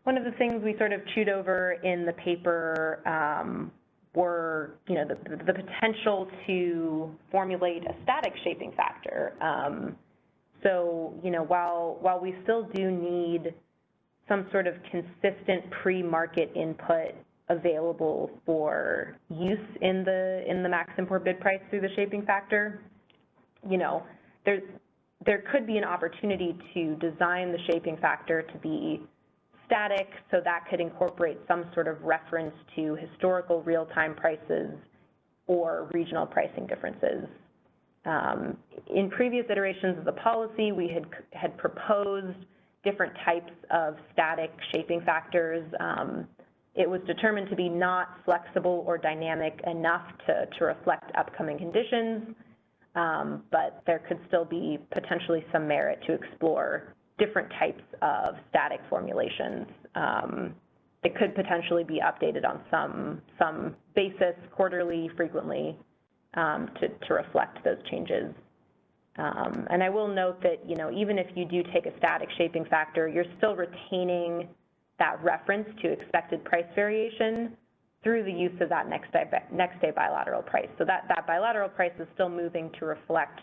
One of the things we sort of chewed over in the paper were, the potential to formulate a static shaping factor. So, while we still do need some sort of consistent pre-market input available for use in the max import bid price through the shaping factor, there could be an opportunity to design the shaping factor to be static, so that could incorporate some sort of reference to historical real-time prices or regional pricing differences. In previous iterations of the policy, we had proposed different types of static shaping factors. It was determined to be not flexible or dynamic enough to reflect upcoming conditions, but there could still be potentially some merit to explore different types of static formulations. It could potentially be updated on some basis, quarterly, frequently, to reflect those changes. And I will note that, even if you do take a static shaping factor, you're still retaining that reference to expected price variation through the use of that next day bilateral price. So that bilateral price is still moving to reflect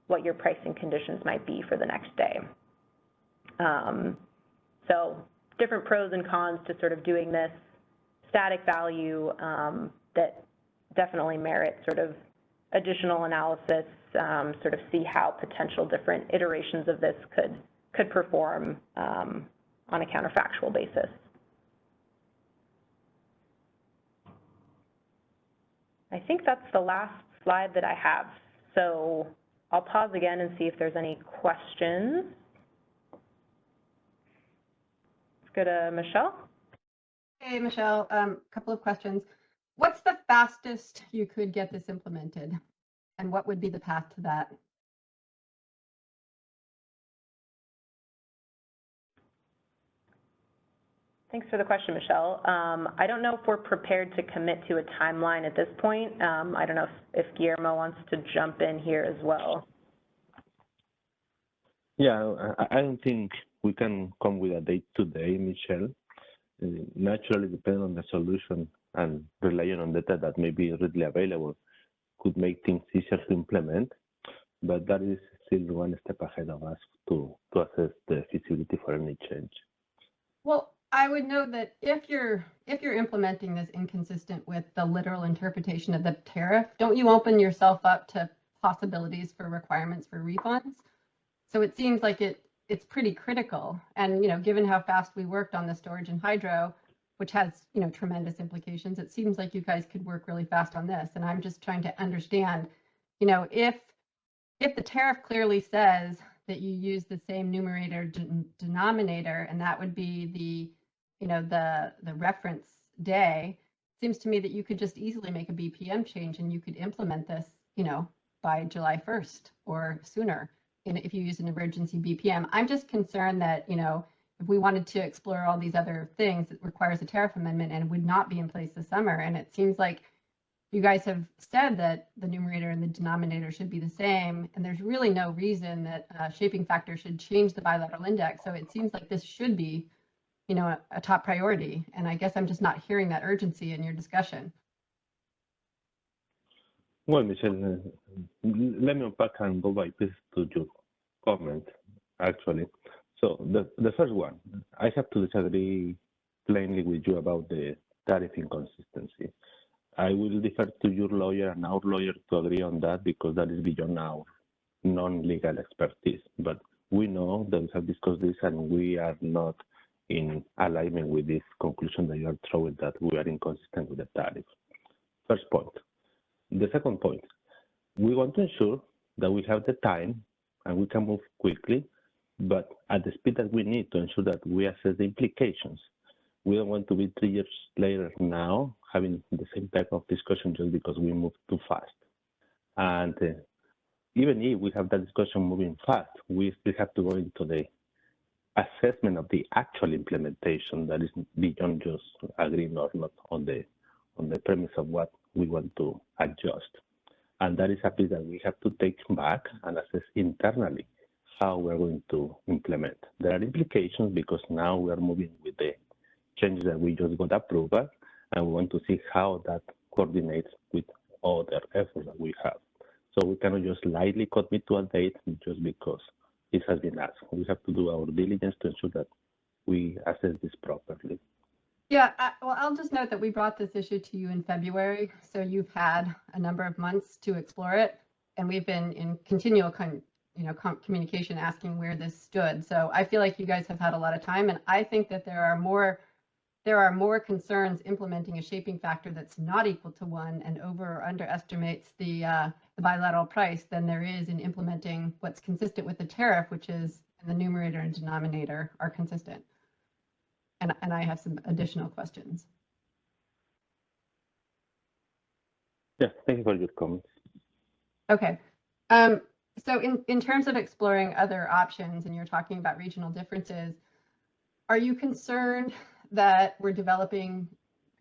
what your pricing conditions might be for the next day. So different pros and cons to sort of doing this static value that definitely merit sort of additional analysis, sort of see how potential different iterations of this could perform on a counterfactual basis. I think that's the last slide that I have. So I'll pause again and see if there's any questions. Let's go to Michelle. Hey, Michelle, a couple of questions. What's the fastest you could get this implemented? And what would be the path to that? Thanks for the question, Michelle. I don't know if we're prepared to commit to a timeline at this point. I don't know if Guillermo wants to jump in here as well. Yeah, I don't think we can come with a date today, Michelle. Naturally, depending on the solution and relying on data that may be readily available, could make things easier to implement, but that is still one step ahead of us to assess the feasibility for any change. Well, I would note that if you're implementing this inconsistent with the literal interpretation of the tariff, don't you open yourself up to possibilities for requirements for refunds? So it seems like it's pretty critical. And given how fast we worked on the storage and hydro, which has tremendous implications, it seems like you guys could work really fast on this. And I'm just trying to understand, if the tariff clearly says that you use the same numerator denominator, and that would be the reference day, it seems to me that you could just easily make a BPM change and you could implement this, by July 1st or sooner. And if you use an emergency BPM, I'm just concerned that, if we wanted to explore all these other things, it requires a tariff amendment and would not be in place this summer. And it seems like you guys have said that the numerator and the denominator should be the same, and there's really no reason that shaping factor should change the bilateral index. So it seems like this should be, a top priority. And I guess I'm just not hearing that urgency in your discussion. Well, Michelle, let me unpack and go by pieces to your comment, actually. So the first one, I have to disagree plainly with you about the tariff inconsistency. I will defer to your lawyer and our lawyer to agree on that because that is beyond our non-legal expertise. But we know that we have discussed this and we are not in alignment with this conclusion that you are throwing that we are inconsistent with the tariff. First point. The second point, we want to ensure that we have the time and we can move quickly, but at the speed that we need to ensure that we assess the implications. We don't want to be 3 years later now having the same type of discussion just because we moved too fast. And even if we have that discussion moving fast, we still have to go into the assessment of the actual implementation that is beyond just agreeing or not on the premise of what we want to adjust. And that is a piece that we have to take back and assess internally how we're going to implement. There are implications because now we are moving with the changes that we just got approval, and we want to see how that coordinates with other efforts that we have. So we cannot just lightly commit to a date just because it has been asked. We have to do our diligence to ensure that we assess this properly. Yeah, well, I'll just note that we brought this issue to you in February, so you've had a number of months to explore it, and we've been in continual communication asking where this stood. So I feel like you guys have had a lot of time, and I think that there are more concerns implementing a shaping factor that's not equal to 1 and over or underestimates the bilateral price than there is in implementing what's consistent with the tariff, which is and the numerator and denominator are consistent. And I have some additional questions. Yeah, thank you for your comments. Okay. So in terms of exploring other options, and you're talking about regional differences, are you concerned that we're developing,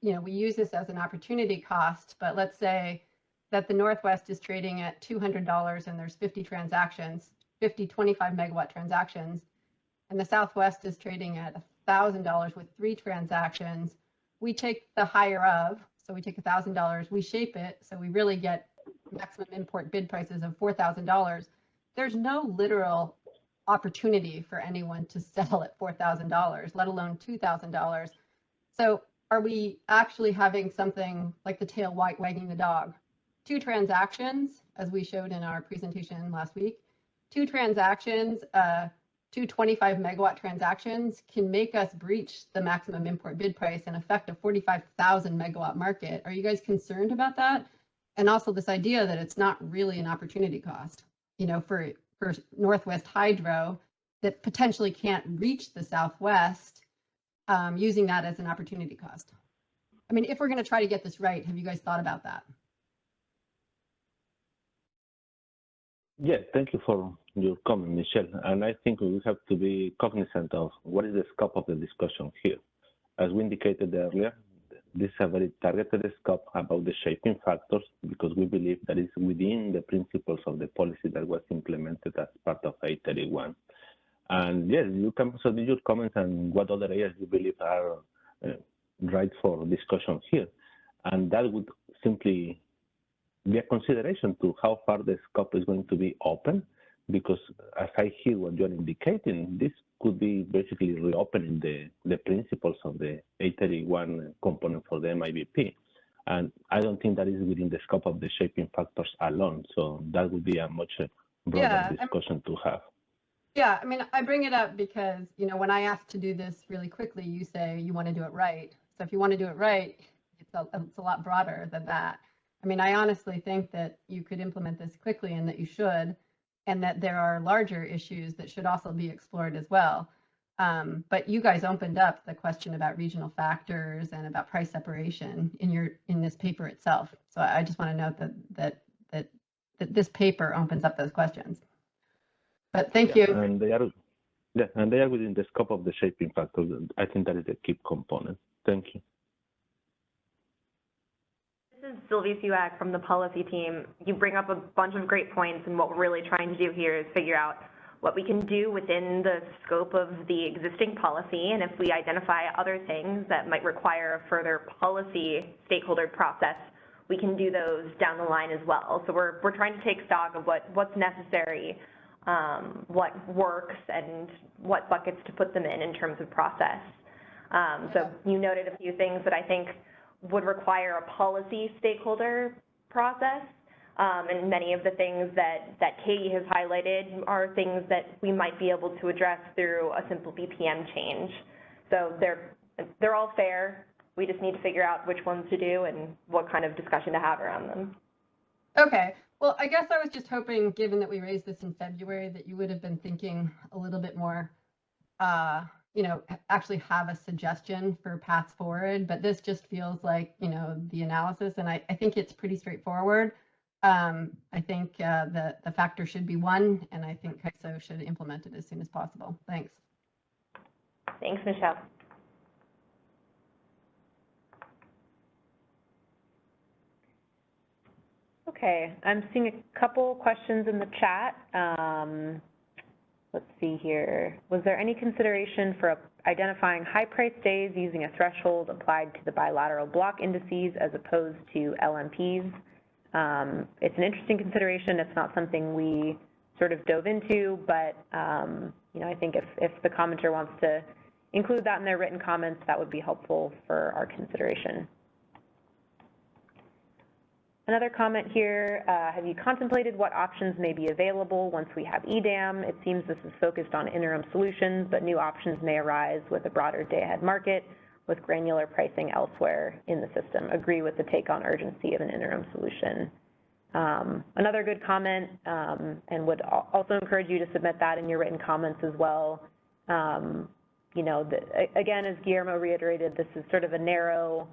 we use this as an opportunity cost, but let's say that the Northwest is trading at $200 and there's 50 transactions, 50 25 megawatt transactions, and the Southwest is trading at $1,000 with 3 transactions. We take the higher of, so we take $1,000, we shape it, so we really get maximum import bid prices of $4,000. There's no literal opportunity for anyone to sell at $4,000, let alone $2,000. So are we actually having something like the tail wagging the dog? 2 transactions, as we showed in our presentation last week, 2 transactions, 2 25 megawatt transactions can make us breach the maximum import bid price and affect a 45,000 megawatt market. Are you guys concerned about that? And also this idea that it's not really an opportunity cost, for Northwest Hydro that potentially can't reach the Southwest, using that as an opportunity cost. I mean, if we're going to try to get this right, have you guys thought about that? Yeah, thank you for your comment, Michelle. And I think we have to be cognizant of what is the scope of the discussion here. As we indicated earlier, this is a very targeted scope about the shaping factors because we believe that it's within the principles of the policy that was implemented as part of 831. And yes, you can submit your comments and what other areas you believe are right for discussion here. And that would simply be a consideration to how far the scope is going to be open, because as I hear what you're indicating, this could be basically reopening the principles of the 831 component for the MIBP. And I don't think that is within the scope of the shaping factors alone. So that would be a much broader discussion to have. Yeah, I mean, I bring it up because, when I ask to do this really quickly, you say you want to do it right. So if you want to do it right, it's a lot broader than that. I mean, I honestly think that you could implement this quickly and that you should, and that there are larger issues that should also be explored as well. But you guys opened up the question about regional factors and about price separation in this paper itself. So I just want to note that this paper opens up those questions. But thank you. And they are within the scope of the shaping factors. I think that is the key component. Thank you. This is Sylvia Suak from the policy team. You bring up a bunch of great points, and what we're really trying to do here is figure out what we can do within the scope of the existing policy, and if we identify other things that might require a further policy stakeholder process, we can do those down the line as well. So we're trying to take stock of what's necessary, what works, and what buckets to put them in terms of process. So you noted a few things that I think would require a policy stakeholder process, and many of the things that Katie has highlighted are things that we might be able to address through a simple BPM change. So they're all fair. We just need to figure out which ones to do and what kind of discussion to have around them. Okay. Well, I guess I was just hoping, given that we raised this in February, that you would have been thinking a little bit more, actually have a suggestion for paths forward. But this just feels like, the analysis, and I think it's pretty straightforward. I think the factor should be one, and I think CAISO should implement it as soon as possible. Thanks. Thanks, Michelle. Okay, I'm seeing a couple questions in the chat. Let's see here. Was there any consideration for identifying high price days using a threshold applied to the bilateral block indices as opposed to LMPs? It's an interesting consideration. It's not something we sort of dove into, but I think if the commenter wants to include that in their written comments, that would be helpful for our consideration. Another comment here, have you contemplated what options may be available once we have EDAM? It seems this is focused on interim solutions, but new options may arise with a broader day-ahead market with granular pricing elsewhere in the system. Agree with the take on urgency of an interim solution. Another good comment, and would also encourage you to submit that in your written comments as well. Again, as Guillermo reiterated, this is sort of a narrow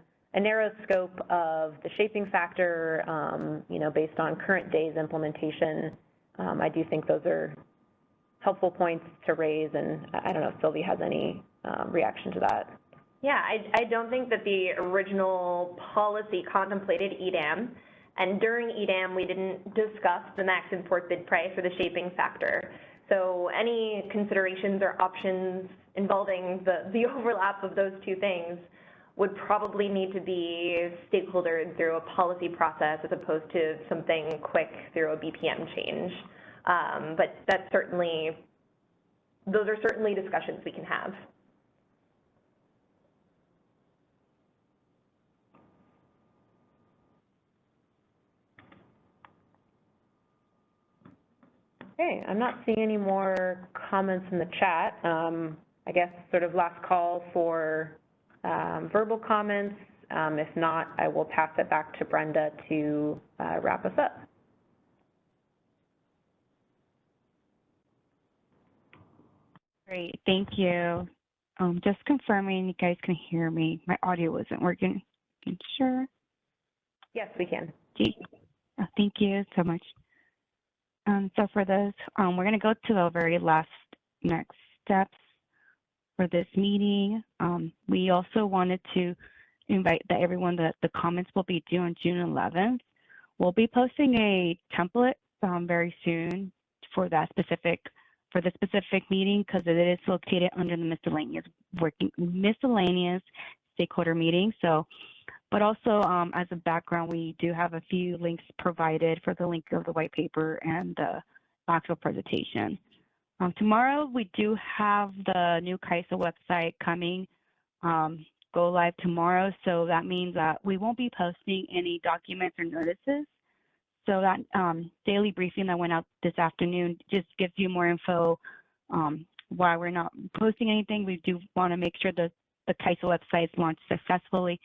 scope of the shaping factor, based on current day's implementation. I do think those are helpful points to raise, and I don't know if Sylvie has any reaction to that. Yeah, I don't think that the original policy contemplated EDAM, and during EDAM, we didn't discuss the max import bid price or the shaping factor. So any considerations or options involving the overlap of those two things would probably need to be stakeholdered through a policy process as opposed to something quick through a BPM change. But those are certainly discussions we can have. Okay, I'm not seeing any more comments in the chat. I guess sort of last call for verbal comments. If not, I will pass it back to Brenda to wrap us up. Great, thank you. Just confirming you guys can hear me. My audio wasn't working. Sure. Yes, we can. Thank you so much. So for those, we're going to go to the very last next steps for this meeting. We also wanted to invite everyone that the comments will be due on June 11th. We'll be posting a template very soon for the specific meeting because it is located under the miscellaneous stakeholder meeting. So, but also as a background, we do have a few links provided for the link of the white paper and the actual presentation. Tomorrow, we do have the new CAISO website coming, go live tomorrow. So that means that we won't be posting any documents or notices. So that daily briefing that went out this afternoon just gives you more info why we're not posting anything. We do want to make sure that the CAISO website is launched successfully.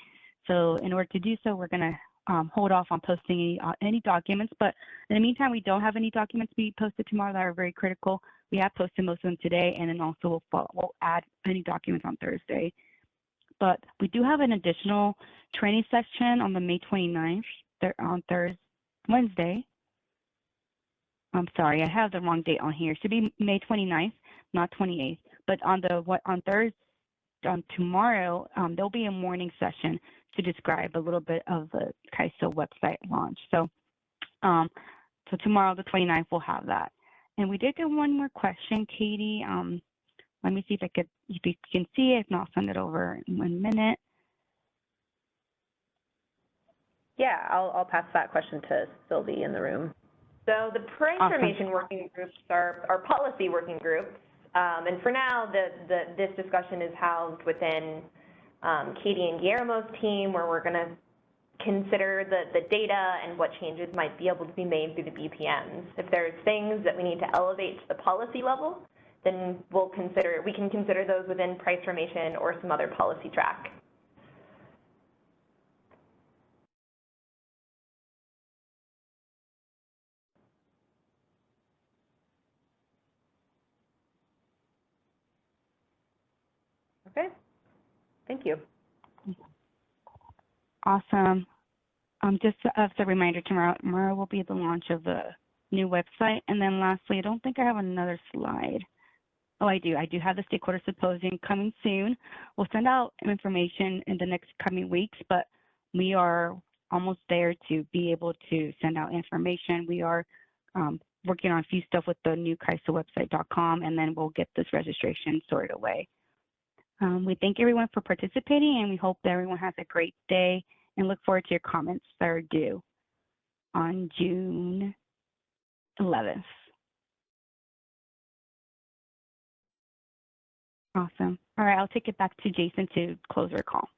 So in order to do so, we're going to hold off on posting any documents. But in the meantime, we don't have any documents to be posted tomorrow that are very critical. We have posted most of them today, and then also we'll add any documents on Thursday. But we do have an additional training session on the May 29th, on Wednesday. I'm sorry, I have the wrong date on here. It should be May 29th, not 28th. But on Thursday, tomorrow, there'll be a morning session to describe a little bit of the CAISO website launch. So, so tomorrow, the 29th, we'll have that. And we did get one more question, Katie. Let me see if you can see it. If not, send it over in 1 minute. Yeah, I'll pass that question to Sylvie in the room. So the price formation working groups are policy working groups. And for now, this discussion is housed within Katie and Guillermo's team, where we're going to consider the data and what changes might be able to be made through the BPMs. If there's things that we need to elevate to the policy level, then we can consider those within price formation or some other policy track. Okay, thank you. Awesome. Just as a reminder, tomorrow will be the launch of the new website. And then lastly, I don't think I have another slide. Oh, I do. I do have the stakeholder symposium coming soon. We'll send out information in the next coming weeks, but we are almost there to be able to send out information. We are working on a few stuff with the new CAISOwebsite.com, and then we'll get this registration sorted away. We thank everyone for participating, and we hope that everyone has a great day and look forward to your comments that are due on June 11th. Awesome. All right, I'll take it back to Jason to close our call.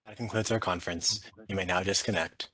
That concludes our conference. You may now disconnect.